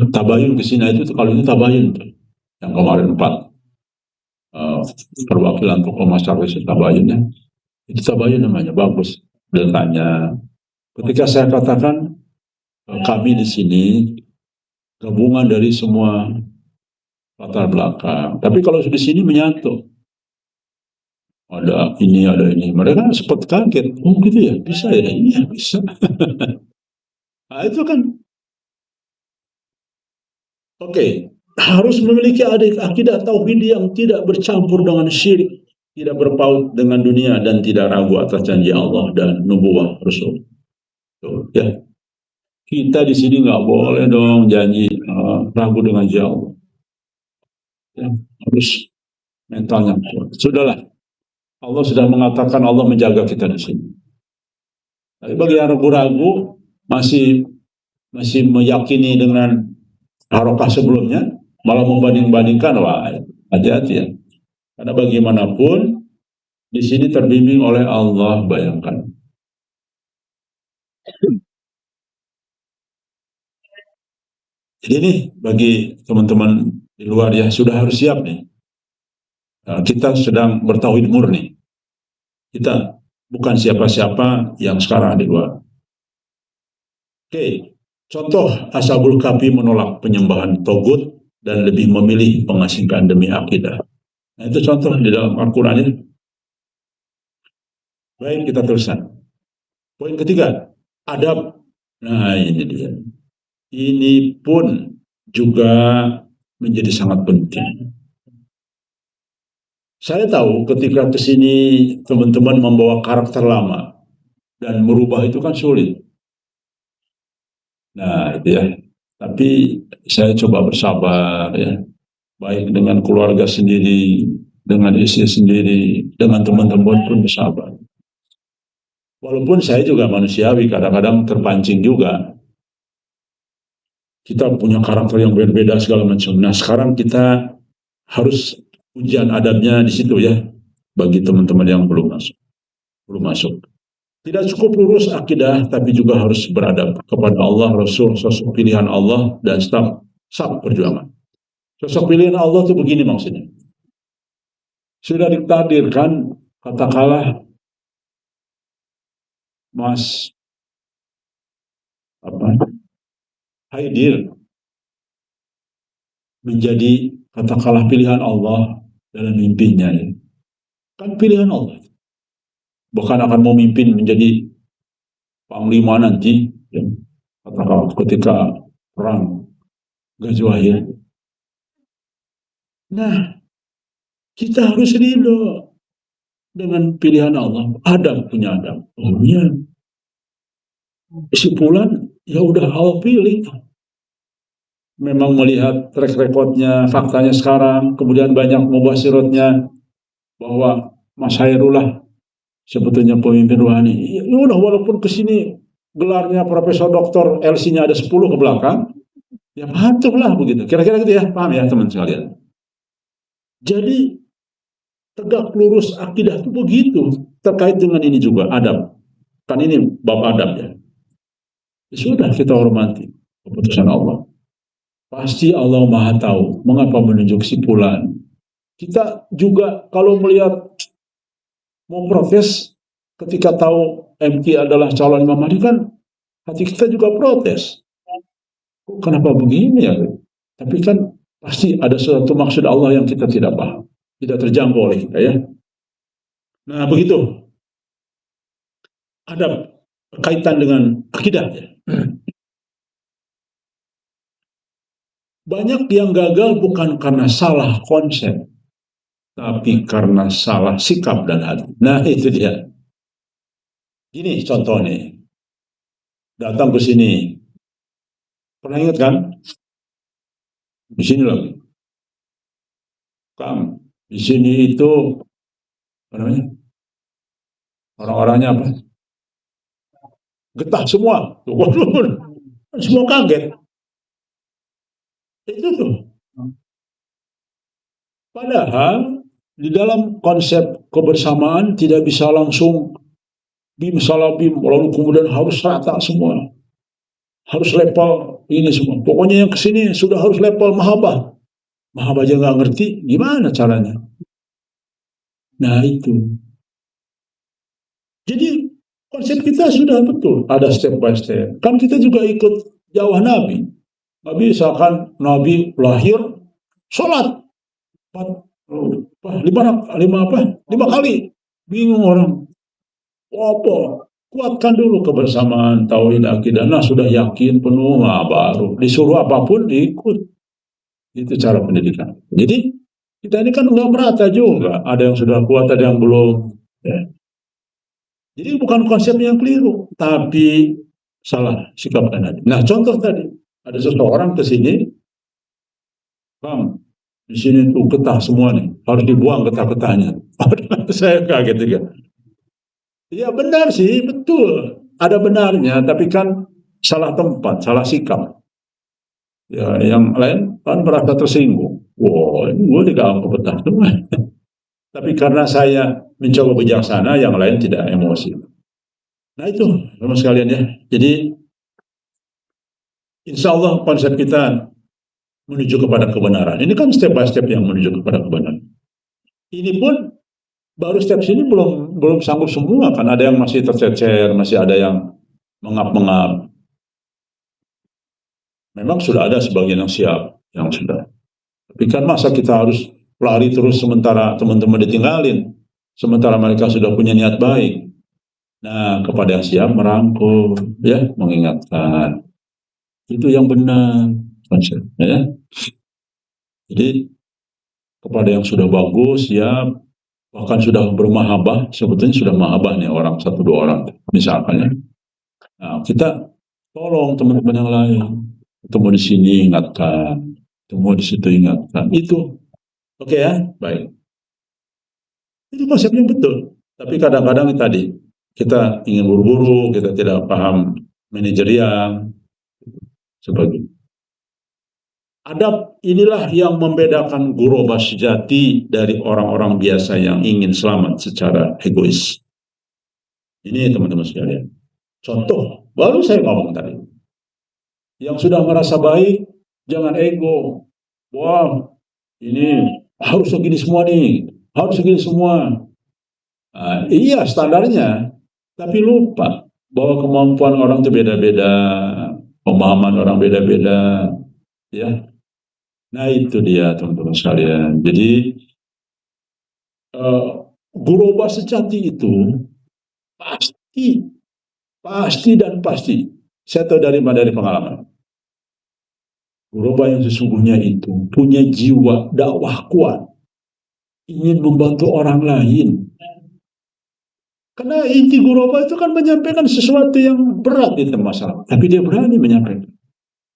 tabayun ke Sina itu kalau ini tabayun tuh. Yang kemarin 4 perwakilan tokoh masyarakat tabayunnya itu tabayun namanya, bagus. Dan tanya, ketika saya katakan kami di sini gabungan dari semua latar belakang, tapi kalau di sini menyatu, ada ini, mereka sempat kaget, oh gitu ya, bisa ya, iya bisa. Nah itu kan, oke. Harus memiliki akidah tauhid yang tidak bercampur dengan syirik, tidak berpaut dengan dunia, dan tidak ragu atas janji Allah dan nubuwah Rasul. Tuh, ya. Kita di sini nggak boleh dong janji ragu dengan janji Allah. Ya, harus mentalnya kuat. Sudahlah, Allah sudah mengatakan Allah menjaga kita di sini. Tapi bagi yang ragu-ragu masih meyakini dengan harokah sebelumnya, malah membanding-bandingkan, wah hati-hati ya. Karena bagaimanapun di sini terbimbing oleh Allah, bayangkan. Jadi nih bagi teman-teman di luar ya sudah harus siap nih. Nah, kita sedang bertauhid murni. Kita bukan siapa-siapa yang sekarang di luar. Oke, contoh Ashabul Kahfi menolak penyembahan togut dan lebih memilih mengasingkan demi akidah. Nah, itu contoh di dalam Al-Quran ini. Baik, kita teruskan. Poin ketiga, adab. Nah, ini dia. Ini pun juga menjadi sangat penting. Saya tahu ketika ke sini teman-teman membawa karakter lama dan merubah itu kan sulit. Nah, itu ya. Tapi saya coba bersabar ya. Baik dengan keluarga sendiri, dengan istri sendiri, dengan teman-teman pun bersabar. Walaupun saya juga manusiawi, kadang-kadang terpancing juga. Kita punya karakter yang berbeda segala macam. Nah, sekarang kita harus ujian adabnya di situ ya. bagi teman-teman yang belum masuk. Tidak cukup lurus akidah, tapi juga harus beradab kepada Allah, Rasul, sosok pilihan Allah, dan saf perjuangan. Sosok pilihan Allah itu begini maksudnya. Sudah ditakdirkan, katakanlah Mas Haidir menjadi katakanlah pilihan Allah dalam mimpinya. Kan pilihan Allah. Bahkan akan memimpin menjadi panglima nanti, ya, katakanlah ketika perang Ghazwahir. Nah, kita harus ridho dengan pilihan Allah. Adam punya Adam. Oh iya. Kesimpulan, ya udah Allah pilih. Memang melihat track recordnya, faktanya sekarang, kemudian banyak mubasyiratnya bahwa Mas Hairullah sebetulnya pemimpin rohani. Ya udah, walaupun kesini gelarnya Profesor Doktor, LC-nya ada 10 ke belakang, ya patuhlah begitu. Kira-kira gitu ya, paham ya teman sekalian. Jadi tegak lurus akidah itu begitu. Terkait dengan ini juga adab. Kan ini bab adab ya. Sudah kita hormati keputusan Allah. Pasti Allah Maha tahu mengapa menunjuk si fulan. Kita juga kalau melihat mau protes ketika tahu MK adalah calon Imam Mahdi, kan hati kita juga protes. Kenapa begini ya? Tapi kan pasti ada suatu maksud Allah yang kita tidak paham, tidak terjangkau oleh kita ya. Nah begitu. Ada kaitan dengan akidah ya. Banyak yang gagal bukan karena salah konsep, tapi karena salah sikap dan hati. Nah itu dia. Gini contoh nih, datang ke sini, pernah ingat kan? Di sini lagi, Kang, di sini itu apa namanya? Orang-orangnya apa? Getah semua, semua kaget. Itu tuh. Padahal di dalam konsep kebersamaan tidak bisa langsung bim salah bim, lalu kemudian harus rata semua, harus level ini semua. Pokoknya yang kesini sudah harus level mahabbah. Mahabbah aja nggak ngerti, gimana caranya? Nah itu. Jadi konsep kita sudah betul, ada step by step. Kan kita juga ikut jawah Nabi. Nggak bisa kan Nabi lahir, sholat, lima kali. Bingung orang. Apa? Kuatkan dulu kebersamaan, tauhid, akidah. Nah sudah yakin penuh, nah baru disuruh apapun ikut. Itu cara pendidikan. Jadi kita ini kan nggak merata juga. Ada yang sudah kuat, ada yang belum. Ya. Jadi bukan konsep yang keliru, tapi salah sikap tadi. Nah contoh tadi, ada seseorang ke sini, Bang, di sini tuh getah semua nih, harus dibuang getah-getahnya. Saya kaget juga. Ya benar sih, betul. Ada benarnya, tapi kan salah tempat, salah sikap. Ya, yang lain kan merasa tersinggung. Wow, ini gue diganggu betah semua. Tapi karena saya mencoba bijaksana, yang lain tidak emosi. Nah itu, teman sekalian ya. Jadi, insya Allah konsep kita menuju kepada kebenaran. Ini kan step by step yang menuju kepada kebenaran. Ini pun baru step sini belum sanggup semua, kan ada yang masih tercecer, masih ada yang mengap-mengap. Memang sudah ada sebagian yang siap, yang sudah. Tapi kan masa kita harus lari terus sementara teman-teman ditinggalin, sementara mereka sudah punya niat baik. Nah, kepada yang siap merangkul, ya, mengingatkan. Itu yang benar konsepnya ya. Jadi kepada yang sudah bagus, siap, bahkan sudah bermahabbah, sebetulnya sudah mahabbah nih orang, 1-2 orang misalkan ya. Nah, kita tolong teman-teman yang lain, ketemu di sini ingatkan, ketemu di situ ingatkan. Itu oke ya, baik. Itu konsep yang betul. Tapi kadang-kadang tadi kita ingin buru-buru, kita tidak paham manajerial, sebagainya. Adab inilah yang membedakan ghuraba sejati dari orang-orang biasa yang ingin selamat secara egois. Ini teman-teman sekalian. Contoh, baru saya ngomong tadi. Yang sudah merasa baik, jangan ego. Wah, ini harus segini semua nih, harus segini semua. Nah, iya standarnya, tapi lupa bahwa kemampuan orang itu beda-beda, pemahaman orang beda-beda, ya. Nah itu dia teman-teman sekalian. Jadi ghuraba sejati itu pasti, pasti dan pasti. Saya tahu dari pengalaman. Ghuraba yang sesungguhnya itu punya jiwa dakwah kuat, ingin membantu orang lain. Karena inti ghuraba itu kan menyampaikan sesuatu yang berat di tengah masalah, tapi dia berani menyampaikan.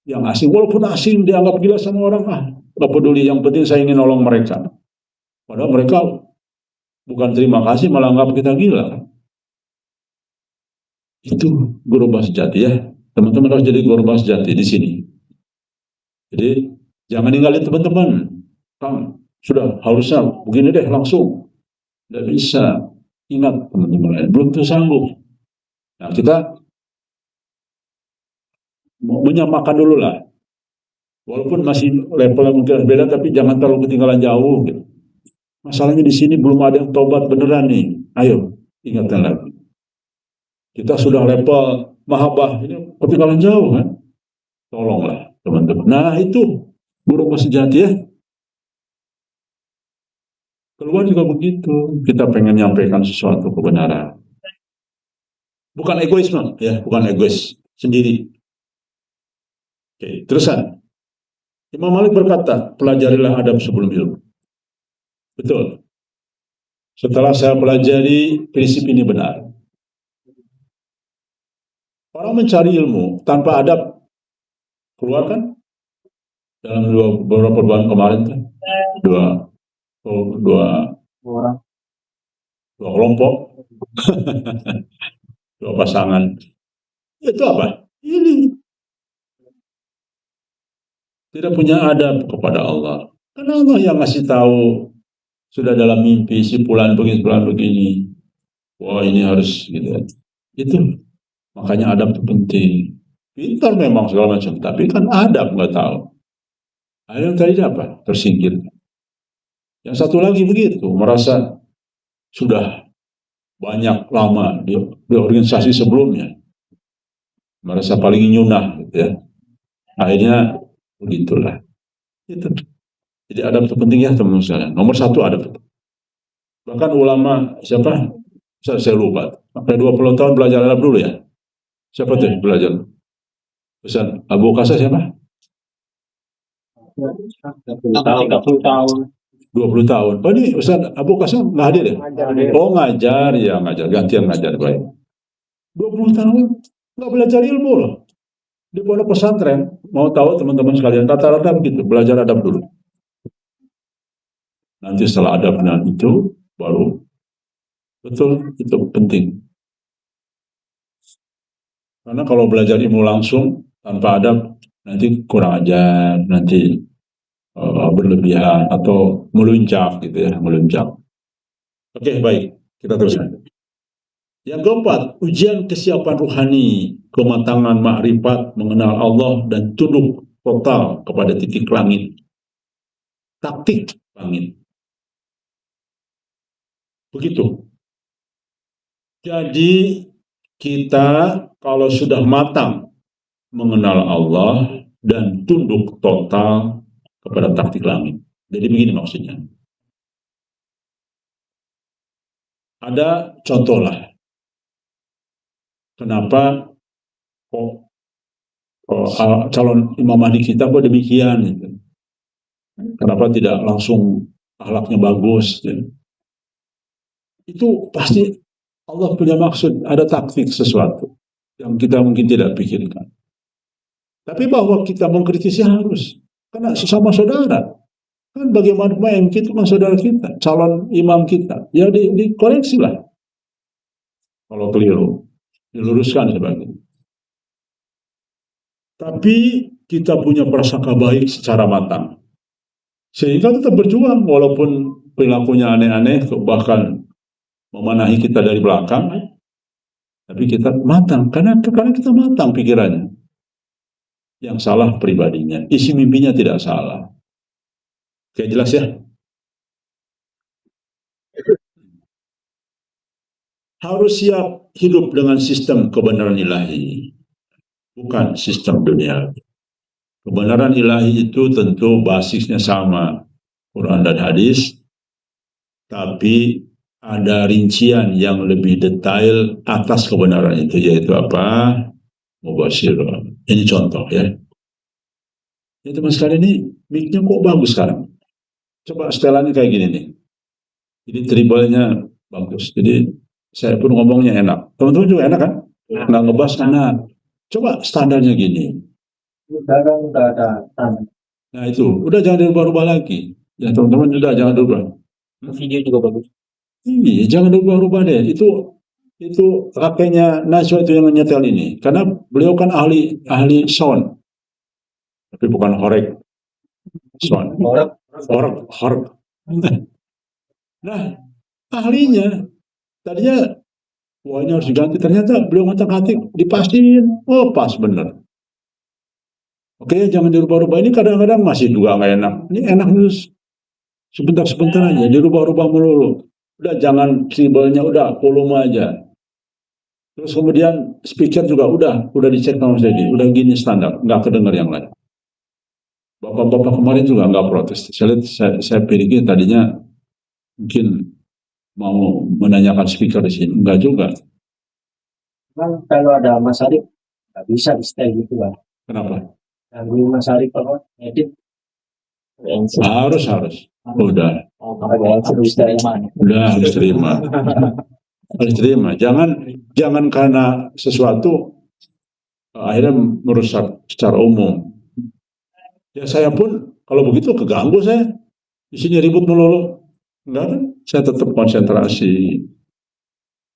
Yang asing, walaupun asing dianggap gila sama orang, gak peduli, yang penting saya ingin nolong mereka. Padahal mereka bukan terima kasih, malah anggap kita gila. Itu ghuraba sejati ya. Teman-teman harus jadi ghuraba sejati di sini. Jadi jangan ninggalin teman-teman. Kang, sudah harusnya begini deh langsung. Tidak bisa. Ingat teman-teman lain, belum tuh sanggup. Nah kita menyamakan dulu lah. Walaupun masih levelnya mungkin beda, tapi jangan terlalu ketinggalan jauh. Gitu. Masalahnya di sini belum ada yang tobat beneran nih. Ayo, ingatkan lagi. Kita sudah level mahabbah, ini ketinggalan jauh kan? Tolonglah teman-teman. Nah itu ghuraba sejati ya. Keluar juga begitu. Kita pengen nyampaikan sesuatu kebenaran. Bukan egoisme, ya, bukan egois sendiri. Oke, terusan. Imam Malik berkata, pelajarilah adab sebelum ilmu. Betul. Setelah saya pelajari, prinsip ini benar. Orang mencari ilmu tanpa adab, keluar kan? Dalam beberapa bulan kemarin kan? Dua kelompok, dua pasangan. Itu apa? Ini tidak punya adab kepada Allah. Karena Allah yang ngasih tahu sudah dalam mimpi si fulan begini. Wah ini harus gitu. Itu makanya adab itu penting. Pintar memang segala macam, tapi kan adab nggak tahu. Akhirnya tadi apa? Tersingkir. Yang satu lagi begitu, merasa sudah banyak lama di organisasi sebelumnya, merasa paling nyunah, gitu ya. Akhirnya begitulah. Itu. Jadi adab itu penting ya teman-teman sekalian. Nomor satu adab. Bahkan ulama siapa? Saya lupa. Sampai 20 tahun belajar adab dulu ya. Siapa tuh belajar? Ustaz Abu Qasa siapa? 30 tahun. 20 tahun. Oh ini Ustaz Abu Qasa nggak hadir ya? Oh ngajar, ya ngajar. Gantian ngajar. Baik. 20 tahun nggak belajar ilmu loh. Di pondok pesantren, mau tahu teman-teman sekalian, rata-rata begitu, belajar adab dulu. Nanti setelah adabnya itu, baru betul, itu penting. Karena kalau belajar ilmu langsung, tanpa adab, nanti kurang ajar, nanti berlebihan, atau meluncak gitu ya, meluncak. Oke, baik, kita teruskan. Yang keempat, ujian kesiapan ruhani, kematangan makrifat, mengenal Allah, dan tunduk total kepada titik langit. Taktik langit. Begitu. Jadi, kita kalau sudah matang mengenal Allah dan tunduk total kepada taktik langit. Jadi begini maksudnya. Ada contoh lah. Kenapa calon Imam Mahdi kita kok demikian gitu. Kenapa tidak langsung akhlaknya bagus gitu. Itu pasti Allah punya maksud, ada taktik sesuatu yang kita mungkin tidak pikirkan. Tapi bahwa kita mengkritisi harus, karena sesama saudara. Kan bagaimana MK itu kan saudara kita, calon imam kita, ya dikoreksi lah. Kalau keliru, diluruskan sebagainya. Tapi kita punya prasangka baik secara matang. Sehingga tetap berjuang walaupun perilakunya aneh-aneh, bahkan memanahi kita dari belakang, tapi kita matang karena kita matang pikirannya. Yang salah pribadinya, isi mimpinya tidak salah. Oke, jelas ya? Harus siap hidup dengan sistem kebenaran ilahi, bukan sistem dunia. Kebenaran ilahi itu tentu basisnya sama, Quran dan hadis, tapi ada rincian yang lebih detail atas kebenaran itu, yaitu apa? Mubasyirah. Ini contoh ya. Ya teman sekalian, ini mic-nya kok bagus sekarang. Coba setelannya kayak gini nih. Jadi tribalnya bagus. Jadi saya pun ngomongnya enak. Teman-teman juga enak kan? Nggak ngebahas enak. Coba standarnya gini. Sekarang udah ada tanda. Nah itu, udah jangan dirubah-rubah lagi. Ya teman-teman, udah jangan dirubah. Video juga bagus. Iya, jangan dirubah-rubah deh. Itu kakeknya Najwa itu yang nyetel ini. Karena beliau kan ahli sound. Tapi bukan horek. Sound. Horek. Nah, ahlinya tadinya wah ini harus diganti, ternyata beliau ngotak-ngatik dipastiin, oh pas bener. Oke, jangan dirubah-rubah. Ini kadang-kadang masih juga nggak enak. Ini enak terus sebentar-sebentar aja dirubah-rubah melulu. Udah jangan tribelnya, udah volume aja. Terus kemudian speaker juga udah dicek sama saya, udah gini standar, nggak kedengar yang lain. Bapak-bapak kemarin juga nggak protes. Saya pikir tadinya mungkin mau menanyakan speaker di sini, enggak juga. Memang kalau ada Mas Arif nggak bisa di style gitu kan. Kenapa? Ganggu Mas Arif apa edit. Harus. Udah harus terima. Harus terima. Jangan karena sesuatu akhirnya merusak secara umum. Ya saya pun kalau begitu keganggu saya. Di sini ribut melulu. Enggak kan? Saya tetap konsentrasi.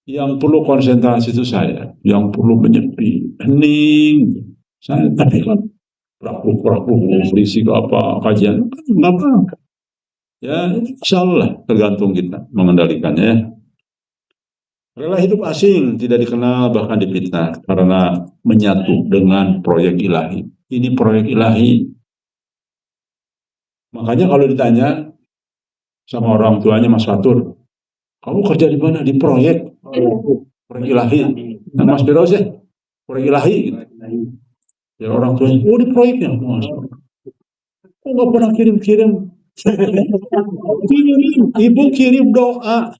Yang perlu konsentrasi itu saya. Yang perlu menyepi, hening. Saya tapi kan praku berisi apa kajian nggak apa. Ya, insya Allah tergantung kita mengendalikannya ya. Rela hidup asing, tidak dikenal bahkan dipitnah karena menyatu dengan proyek ilahi. Ini proyek ilahi. Makanya kalau ditanya sama orang tuanya Mas Fatur, kamu kerja di mana? Di proyek ilahi. Nah, Mas Firoz ya, proyek ilahi. Gitu. Ya orang tuanya, oh di proyeknya. Kok nggak pernah kirim-kirim? Ibu kirim doa.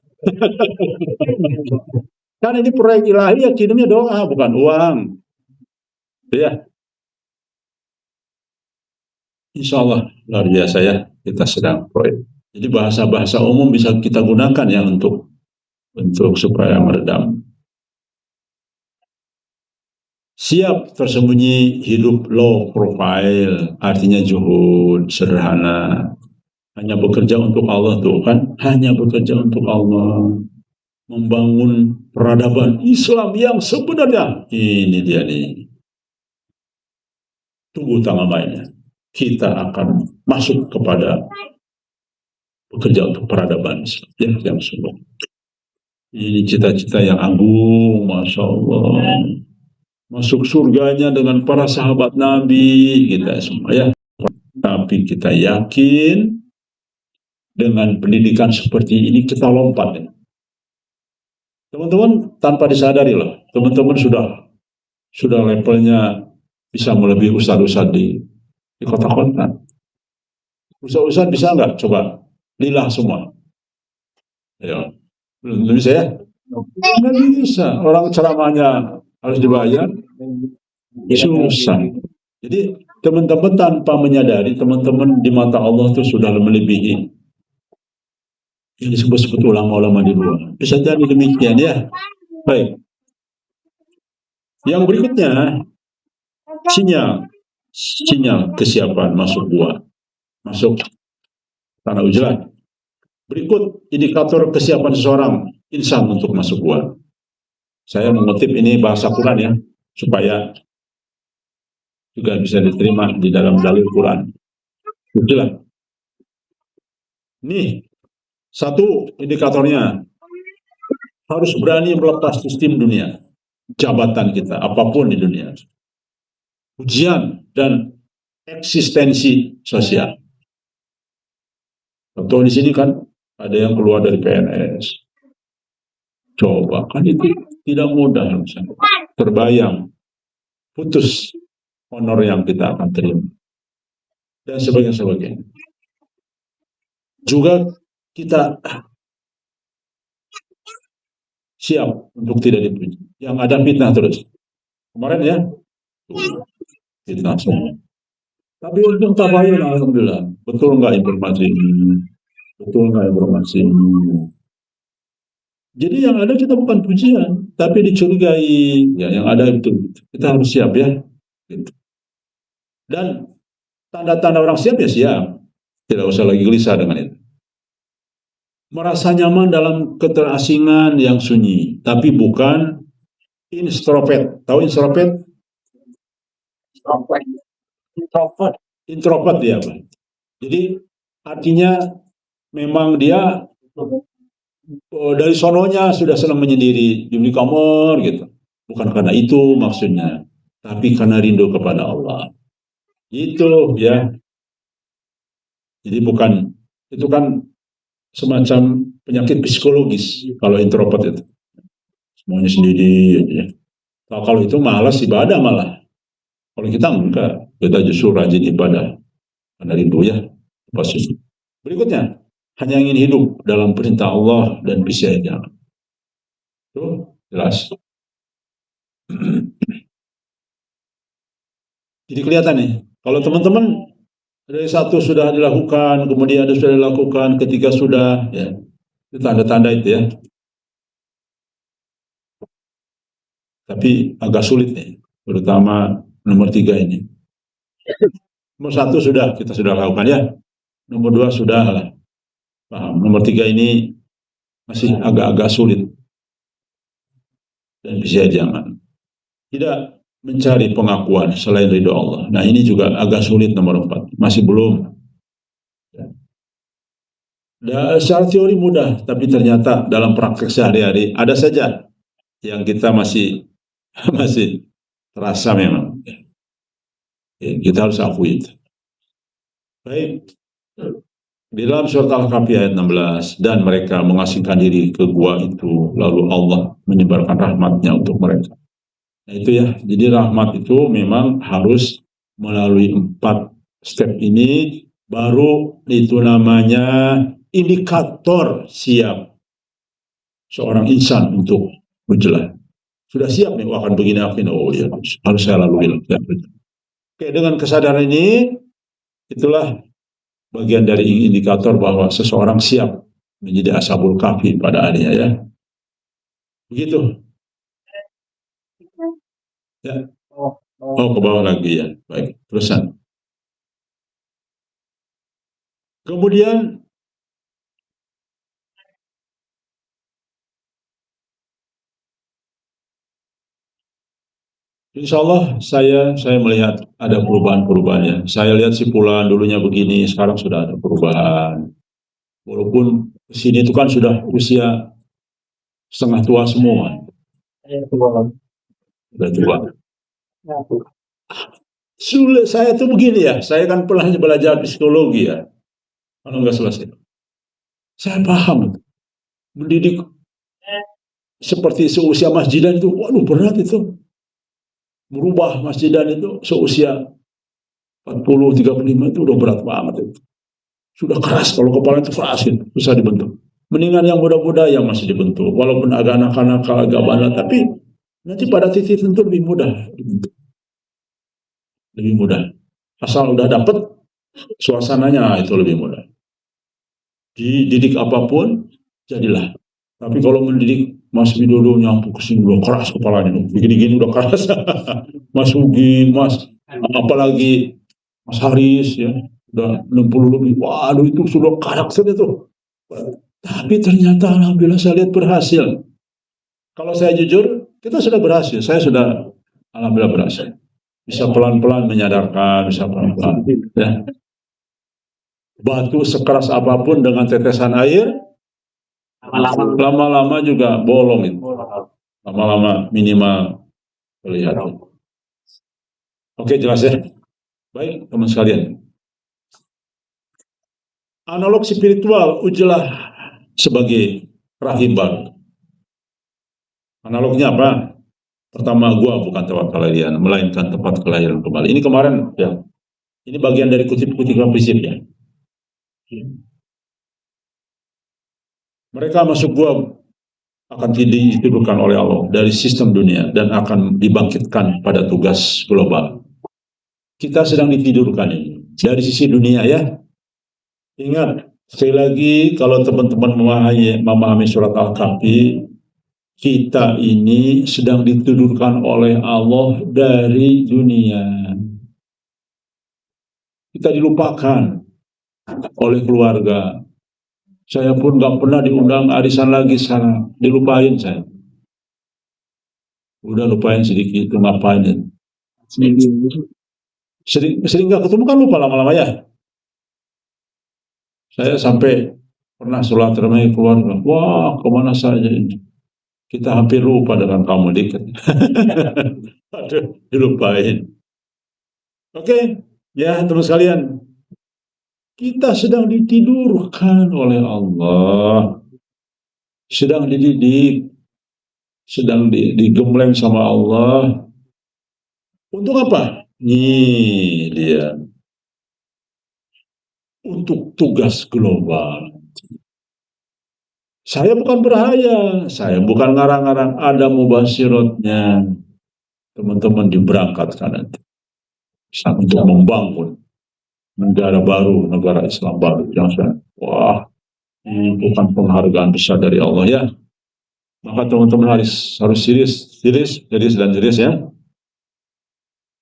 Kan ini proyek ilahi ya, kirimnya doa bukan uang. Ya. Insya Allah luar biasa ya, kita sedang proyek. Jadi bahasa-bahasa umum bisa kita gunakan ya untuk supaya meredam. Siap tersembunyi hidup low profile, artinya zuhud, sederhana. Hanya bekerja untuk Allah tuh kan, hanya bekerja untuk Allah. Membangun peradaban Islam yang sebenarnya. Ini dia nih. Tunggu tanggal mainnya. Kita akan masuk kepada bekerja untuk peradaban Islam yang sungguh. Ini cita-cita yang agung, Masya Allah. Masuk surganya dengan para sahabat Nabi kita semua ya. Tapi kita yakin dengan pendidikan seperti ini kita lompat ya. Teman-teman tanpa disadari loh, teman-teman sudah levelnya bisa melebihi ustadz-ustadz di kota-kota. Ustadz-ustadz bisa nggak? Coba lillah semua. Ya, belum bisa ya? Nggak bisa. Orang ceramahnya harus dibayar, susah. Jadi teman-teman tanpa menyadari, teman-teman di mata Allah itu sudah melebihi yang disebut-sebut ulama-ulama di luar. Bisa jadi demikian ya. Baik. Yang berikutnya, sinyal kesiapan masuk gua, masuk tanah ujrat. Berikut indikator kesiapan seseorang insan untuk masuk gua. Saya mengutip ini bahasa Quran ya, supaya juga bisa diterima di dalam dalil Quran. Itulah. Nih, satu indikatornya, harus berani melepas sistem dunia, jabatan kita, apapun di dunia. Ujian dan eksistensi sosial. Contoh di sini kan ada yang keluar dari PNS. Coba kan itu tidak mudah, misalnya. Terbayang putus honor yang kita akan terima dan sebagainya. Juga kita siap untuk tidak dipuji. Yang ada fitnah terus. Kemarin ya, fitnah semua. Tapi untuk tabayun, alhamdulillah. Betul nggak informasi ini? Betul nggak informasi ini? Jadi yang ada kita bukan pujian, tapi dicurigai. Ya, yang ada itu kita harus siap ya. Gitu. Dan tanda-tanda orang siap ya siap. Tidak usah lagi gelisah dengan itu. Merasa nyaman dalam keterasingan yang sunyi, tapi bukan introvert. Tahu introvert? Introvert dia, Pak. Jadi artinya memang dia dari sononya sudah senang menyendiri di kamar gitu. Bukan karena itu maksudnya, tapi karena rindu kepada Allah. Itu ya. Jadi bukan, itu kan semacam penyakit psikologis kalau introvert itu. Semuanya sendiri ya. Nah, kalau itu malas ibadah malah. Kalau kita enggak, kita justru rajin ibadah karena rindu ya. Pasti. Berikutnya, hanya ingin hidup dalam perintah Allah dan bisa jalan. Itu jelas. Jadi kelihatan nih, kalau teman-teman dari satu sudah dilakukan, kemudian ada sudah dilakukan, ketika sudah, ya, itu tanda-tanda itu ya. Tapi agak sulit nih, terutama nomor 3 ini. Nomor 1 sudah, kita sudah lakukan ya. Nomor 2 sudah lah. Paham. Nomor 3 ini masih agak-agak sulit. Dan bisa jangan. Tidak mencari pengakuan selain ridho Allah. Nah ini juga agak sulit nomor 4. Masih belum. Dan secara teori mudah, tapi ternyata dalam praktek sehari-hari ada saja yang kita masih terasa memang. Ya, kita harus akui itu. Baik. Di dalam surat Al-Kahfi ayat 16, dan mereka mengasingkan diri ke gua itu, lalu Allah menyebarkan rahmatnya untuk mereka. Nah itu ya, jadi rahmat itu memang harus melalui 4 step ini, baru itu namanya indikator siap seorang insan untuk berjalan. Sudah siap nih, akan begini, oh ya, harus saya lalui. Ya. Oke, dengan kesadaran ini, itulah bagian dari indikator bahwa seseorang siap menjadi ashabul kahfi pada akhirnya ya. Begitu. Ya. Oh, ke bawah lagi ya. Baik, terusan. Kemudian insya Allah saya melihat ada perubahan-perubahannya. Saya lihat si Fulan dulunya begini, sekarang sudah ada perubahan. Walaupun sini itu kan sudah usia setengah tua semua. Sudah tua. Sulit, saya tuh begini ya, saya kan pernah belajar psikologi ya. Kalau nggak selesai. Saya paham. Mendidik seperti seusia masjidan itu, waduh berat itu. Merubah masjidan itu seusia 40, 35 itu udah berat banget itu. Sudah keras, kalau kepala itu keras gitu, susah dibentuk. Mendingan yang muda-muda yang masih dibentuk, walaupun agak anak-anak, agak bandel, tapi nanti pada titik tentu lebih mudah dibentuk. Lebih mudah. Asal udah dapet suasananya itu lebih mudah. Dididik apapun, jadilah. Tapi kalau mendidik Mas Widodo nyampu ke sini udah keras kepalanya, begini-gini udah keras. Mas Hugi, apalagi Mas Haris ya, udah 60 lebih. Waduh itu sudah karakternya tuh. Tapi ternyata alhamdulillah saya lihat berhasil. Kalau saya jujur, kita sudah berhasil. Saya sudah alhamdulillah berhasil. bisa pelan-pelan menyadarkan, bisa pelan-pelan. Ya. Batu sekeras apapun dengan tetesan air, lama-lama juga bolong itu. Lama-lama minimal kelihatan. Oke, jelas ya? Baik, teman sekalian. Analog spiritual, ujilah sebagai rahim baru. Analognya apa? Pertama, gua bukan tempat kelahiran, melainkan tempat kelahiran kembali. Ini kemarin, ya. Ini bagian dari kutipan prinsip ya. Mereka masuk gua akan ditidurkan oleh Allah dari sistem dunia dan akan dibangkitkan pada tugas global. Kita sedang ditidurkan ini dari sisi dunia ya. Ingat, sekali lagi kalau teman-teman memahami surat Al-Kahfi, kita ini sedang ditidurkan oleh Allah dari dunia. Kita dilupakan oleh keluarga. Saya pun nggak pernah diundang arisan lagi sana, dilupain saya. Udah lupain sedikit, itu ngapain ya? Sering nggak ketemu kan lupa lama-lama ya. Saya sampai pernah sholat ramai keluarga, wah kemana saja ini? Kita hampir lupa dengan kamu dikit. Aduh, dilupain. Oke, ya teman sekalian. Kita sedang ditidurkan oleh Allah, sedang dididik, sedang digembleng sama Allah. Untuk apa? Nih dia. Untuk tugas global. Saya bukan berhayal, saya bukan ngarang-ngarang, ada mubasyiratnya. Teman-teman diberangkatkan nanti. Untuk membangun negara baru, negara Islam baru. Jangan, wah, ini bukan penghargaan besar dari Allah ya. Maka teman-teman harus serius ya.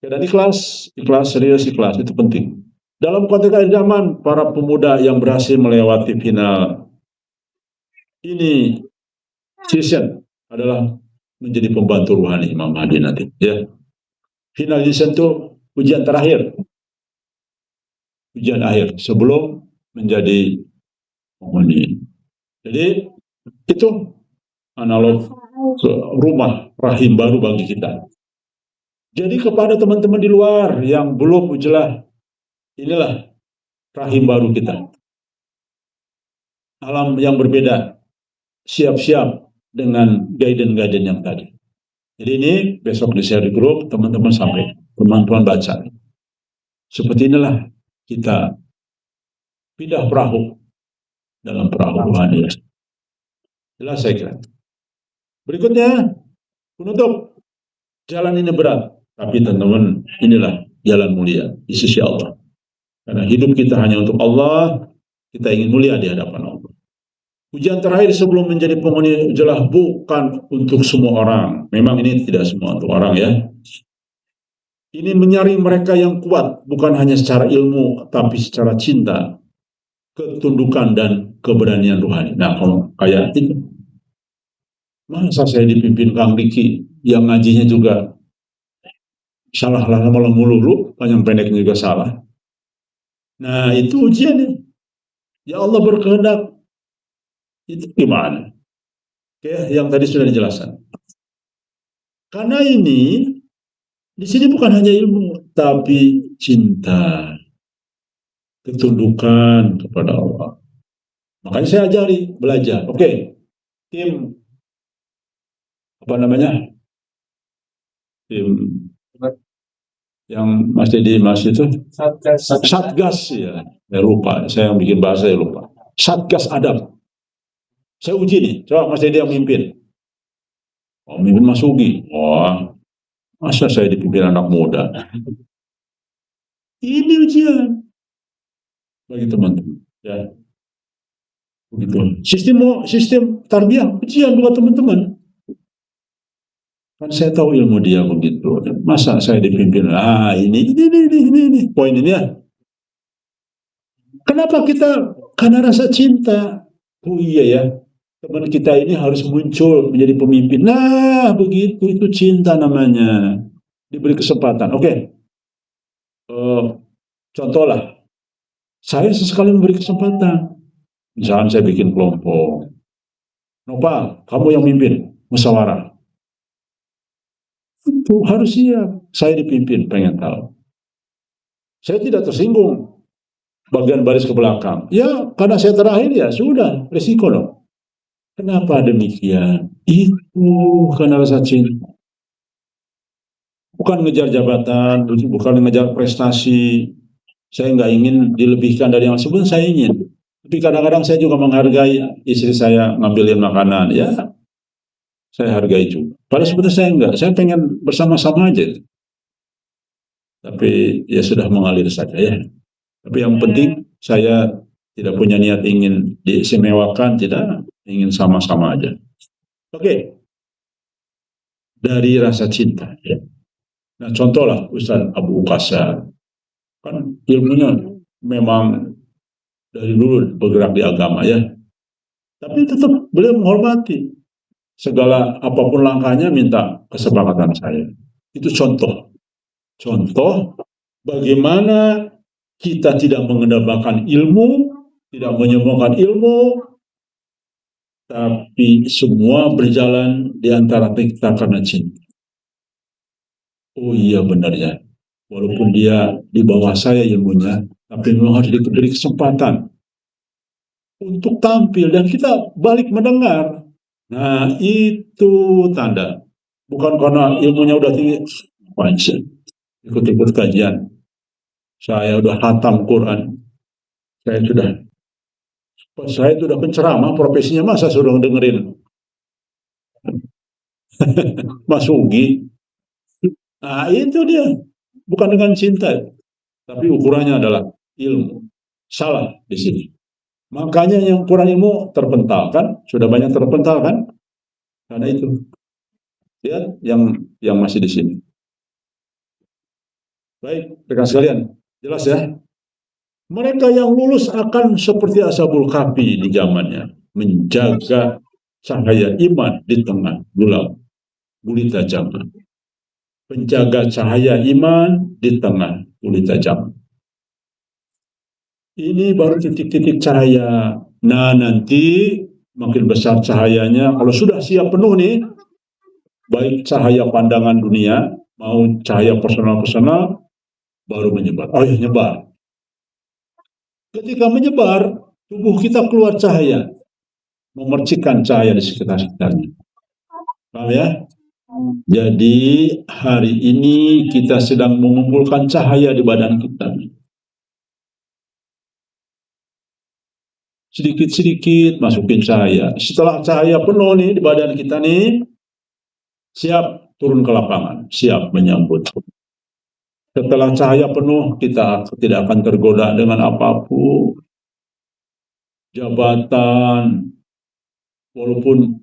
Dan ikhlas, serius, ikhlas itu penting. Dalam konteks akhir zaman, para pemuda yang berhasil melewati final ini season adalah menjadi pembantu rohani Imam Mahdi nanti. Ya, final season itu ujian terakhir. Ujian akhir sebelum menjadi penghuni. Jadi itu analog rumah rahim baru bagi kita. Jadi kepada teman-teman di luar yang belum ujilah, inilah rahim baru kita. Alam yang berbeda, siap-siap dengan guidance yang tadi. Jadi ini besok di share di grup, teman-teman sampai, teman-teman baca. Seperti inilah kita pindah perahu dalam perahu rohani. Jelas saya kira. Berikutnya, penutup. Jalan ini berat, tapi teman-teman inilah jalan mulia di sisi Allah. Karena hidup kita hanya untuk Allah, kita ingin mulia di hadapan Allah. Ujian terakhir sebelum menjadi penghuni ujilah bukan untuk semua orang. Memang ini tidak semua untuk orang ya. Ini menyaring mereka yang kuat, bukan hanya secara ilmu, tapi secara cinta, ketundukan, dan keberanian rohani. Nah, kalau kayak itu, masa saya dipimpin Kang Diki, yang ngajinya juga salah malah melulu, panjang pendeknya juga salah. Nah, itu ujiannya. Ya Allah berkehendak. Itu gimana? Oke, yang tadi sudah dijelaskan. Karena ini, di sini bukan hanya ilmu, tapi cinta, ketundukan kepada Allah. Makanya saya ajari, belajar. Oke, tim, apa namanya? Tim yang Mas Dedi Mas itu? Satgas ya. Saya lupa, saya yang bikin bahasa ya lupa. Satgas Adab. Saya uji nih, coba Mas Dedi yang mimpin. Oh, mimpin Mas Ugi. Wah, masa saya dipimpin anak muda? Ini ujian bagi teman-teman. Ya, begitu. Sistem tarbiyah ujian buat teman-teman. Kan saya tahu ilmu dia begitu. Masa saya dipimpin? Ini poin ini ya. Kenapa kita? Karena rasa cinta. Oh iya ya, teman kita ini harus muncul menjadi pemimpin. Nah, begitu, itu cinta namanya. Diberi kesempatan. Oke. Contohlah, saya sesekali memberi kesempatan. Misalnya saya bikin kelompok. Nopal, kamu yang mimpin musyawarah. Itu harus siap. Saya dipimpin, pengen tahu. Saya tidak tersinggung bagian baris ke belakang. Ya, karena saya terakhir ya sudah, risiko dong. Kenapa demikian? Itu karena rasa cinta. Bukan ngejar jabatan, bukan ngejar prestasi. Saya nggak ingin dilebihkan dari yang sebelum saya ingin. Tapi kadang-kadang saya juga menghargai istri saya ngambilin makanan. Ya, saya hargai juga. Padahal sebenarnya saya enggak. Saya pengen bersama-sama aja. Tapi ya sudah mengalir saja ya. Tapi yang penting saya tidak punya niat ingin diistimewakan, tidak, ingin sama-sama aja. Oke. Dari rasa cinta ya. Nah, contohlah Ustaz Abu Ukasa, kan ilmunya memang dari dulu bergerak di agama ya. Tapi tetap beliau menghormati segala apapun langkahnya, minta kesepakatan saya. Itu contoh. Contoh bagaimana kita tidak mengedepankan ilmu, tidak menyombongkan ilmu, tapi semua berjalan di antara kita karena cinta. Oh iya benar ya. Walaupun dia di bawah saya ilmunya, tapi memang harus diberi kesempatan untuk tampil dan kita balik mendengar. Nah, itu tanda. Bukan karena ilmunya udah tinggi, panjang, ikut-ikut kajian. Saya udah hatam Quran. Saya sudah penceramah, profesinya masa sudah dengerin Mas Ugi. Nah, itu dia. Bukan dengan cinta, tapi ukurannya adalah ilmu. Salah di sini. Makanya yang kurang ilmu terpental kan, sudah banyak terpental kan, karena itu. Lihat yang masih di sini. Baik, rekan sekalian, jelas ya. Mereka yang lulus akan seperti Ashabul Kahfi di zamannya, menjaga cahaya iman di tengah gulita zaman. Penjaga cahaya iman di tengah gulita zaman. Ini baru titik-titik cahaya. Nah, nanti makin besar cahayanya. Kalau sudah siap penuh nih, baik cahaya pandangan dunia, mau cahaya personal-personal, baru menyebar. Oh ya, nyebar. Ketika menyebar, tubuh kita keluar cahaya, memercikan cahaya di sekitar-sekitarnya. Paham ya? Jadi hari ini kita sedang mengumpulkan cahaya di badan kita. Sedikit-sedikit masukin cahaya. Setelah cahaya penuh nih di badan kita nih, siap turun ke lapangan, siap menyambut. Setelah cahaya penuh, kita tidak akan tergoda dengan apapun. Jabatan, walaupun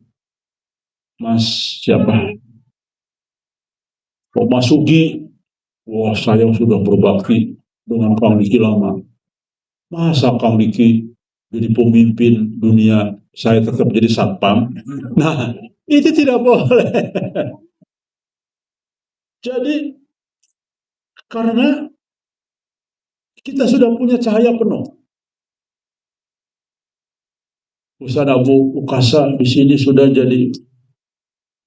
siapa? Mas Sugi, wah saya sudah berbakti dengan Kang Diki lama. Masa Kang Diki jadi pemimpin dunia, saya tetap jadi satpam? Nah, itu tidak boleh. Jadi, karena kita sudah punya cahaya penuh. Ustaz Abu Ukasa di sini sudah jadi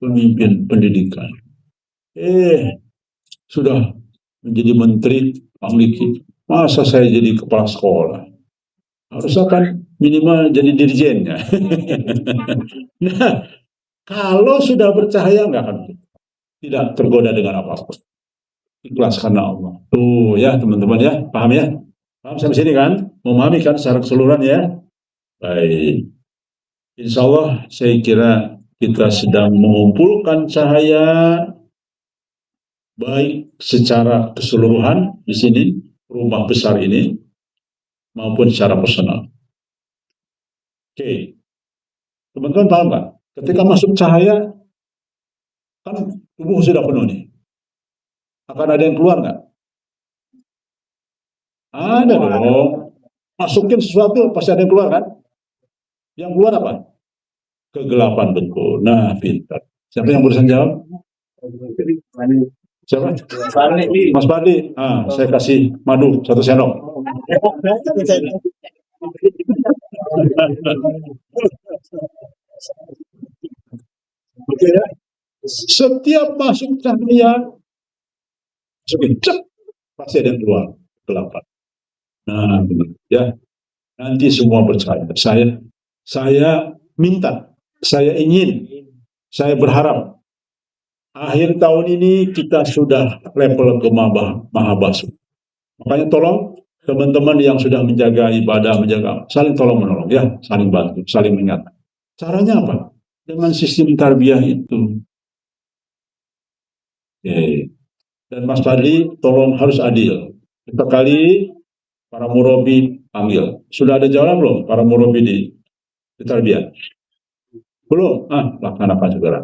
pemimpin pendidikan. Sudah menjadi menteri Kang Diki. Masa saya jadi kepala sekolah? Harusnya kan minimal jadi dirjennya. Nah, kalau sudah bercahaya nggak akan tidak tergoda dengan apapun. Ikhlas karena Allah. Tuh ya teman-teman ya, paham ya? Paham sampai sini kan? Memahami kan secara keseluruhan ya? Baik. Insya Allah saya kira kita sedang mengumpulkan cahaya baik secara keseluruhan di sini, rumah besar ini, maupun secara personal. Oke. Teman-teman paham nggak? Ketika masuk cahaya, kan tubuh sudah penuh nih. Akan ada yang keluar nggak? Ada dong. Masukin sesuatu, pasti ada yang keluar kan? Yang keluar apa? Kegelapan betul. Nah, pintar. Siapa yang barusan jawab? Siapa? Balik. Mas Fadli. Saya kasih madu 1 sendok. Oke ya. Setiap masuk cahaya, cek, pasti ada yang keluar gelap. Nah, ya. Nanti semua percaya. Saya minta, saya ingin, saya berharap akhir tahun ini kita sudah level ke Mahabasuk. Makanya tolong teman-teman yang sudah menjaga ibadah, saling tolong menolong ya, saling bantu, saling mengingatkan. Caranya apa? Dengan sistem tarbiyah itu. Oke. Dan Mas Fadli tolong harus adil. Setiap kali para murabi panggil. Sudah ada jawaban belum para murabi di tarbiyah? Belum? Laksanakan segera.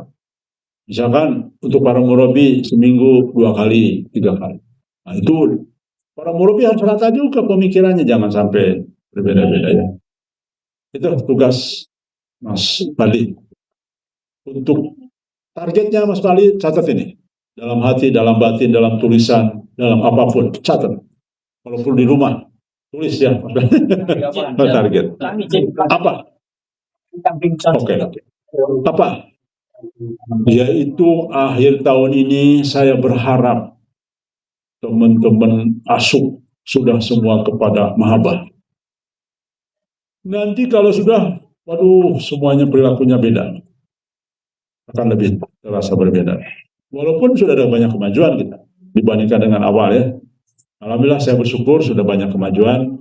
Misalkan untuk para murabi seminggu 2 kali, 3 kali. Nah itu para murabi harus rata juga pemikirannya, jangan sampai berbeda-beda ya. Itu tugas Mas Fadli. Untuk targetnya Mas Fadli catat ini. Dalam hati, dalam batin, dalam tulisan, dalam apapun, catat. Walaupun di rumah, tulis ya. Target. Apa? Oke. Apa? Yaitu akhir tahun ini saya berharap teman-teman asuh sudah semua kepada Mahabah. Nanti kalau sudah, waduh, semuanya perilakunya beda. Akan lebih terasa berbeda. Walaupun sudah ada banyak kemajuan kita dibandingkan dengan awal ya. Alhamdulillah saya bersyukur sudah banyak kemajuan.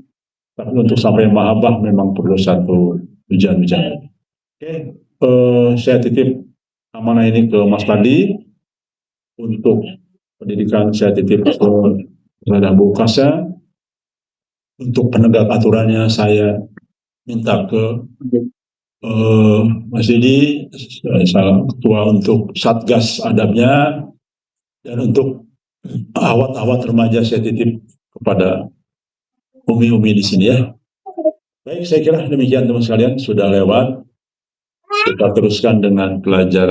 Tapi untuk sampai Mahabah memang perlu satu ujian-ujian. Oke, saya titip amanah ini ke Mas Fadli. Untuk pendidikan saya titip ke Bu Kasa. Untuk penegak aturannya saya minta ke Mas Didi, salah ketua untuk Satgas Adabnya, dan untuk awat-awat remaja saya titip kepada umi-umi di sini ya. Baik, saya kira demikian teman sekalian, sudah lewat. Kita teruskan dengan belajar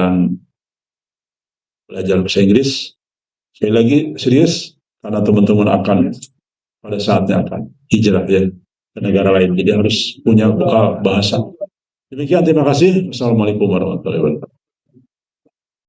bahasa Inggris. Sekali lagi serius, karena teman-teman akan pada saatnya akan hijrah ya ke negara lain. Jadi harus punya bekal bahasa. Demikian, terima kasih. Wassalamualaikum warahmatullahi wabarakatuh.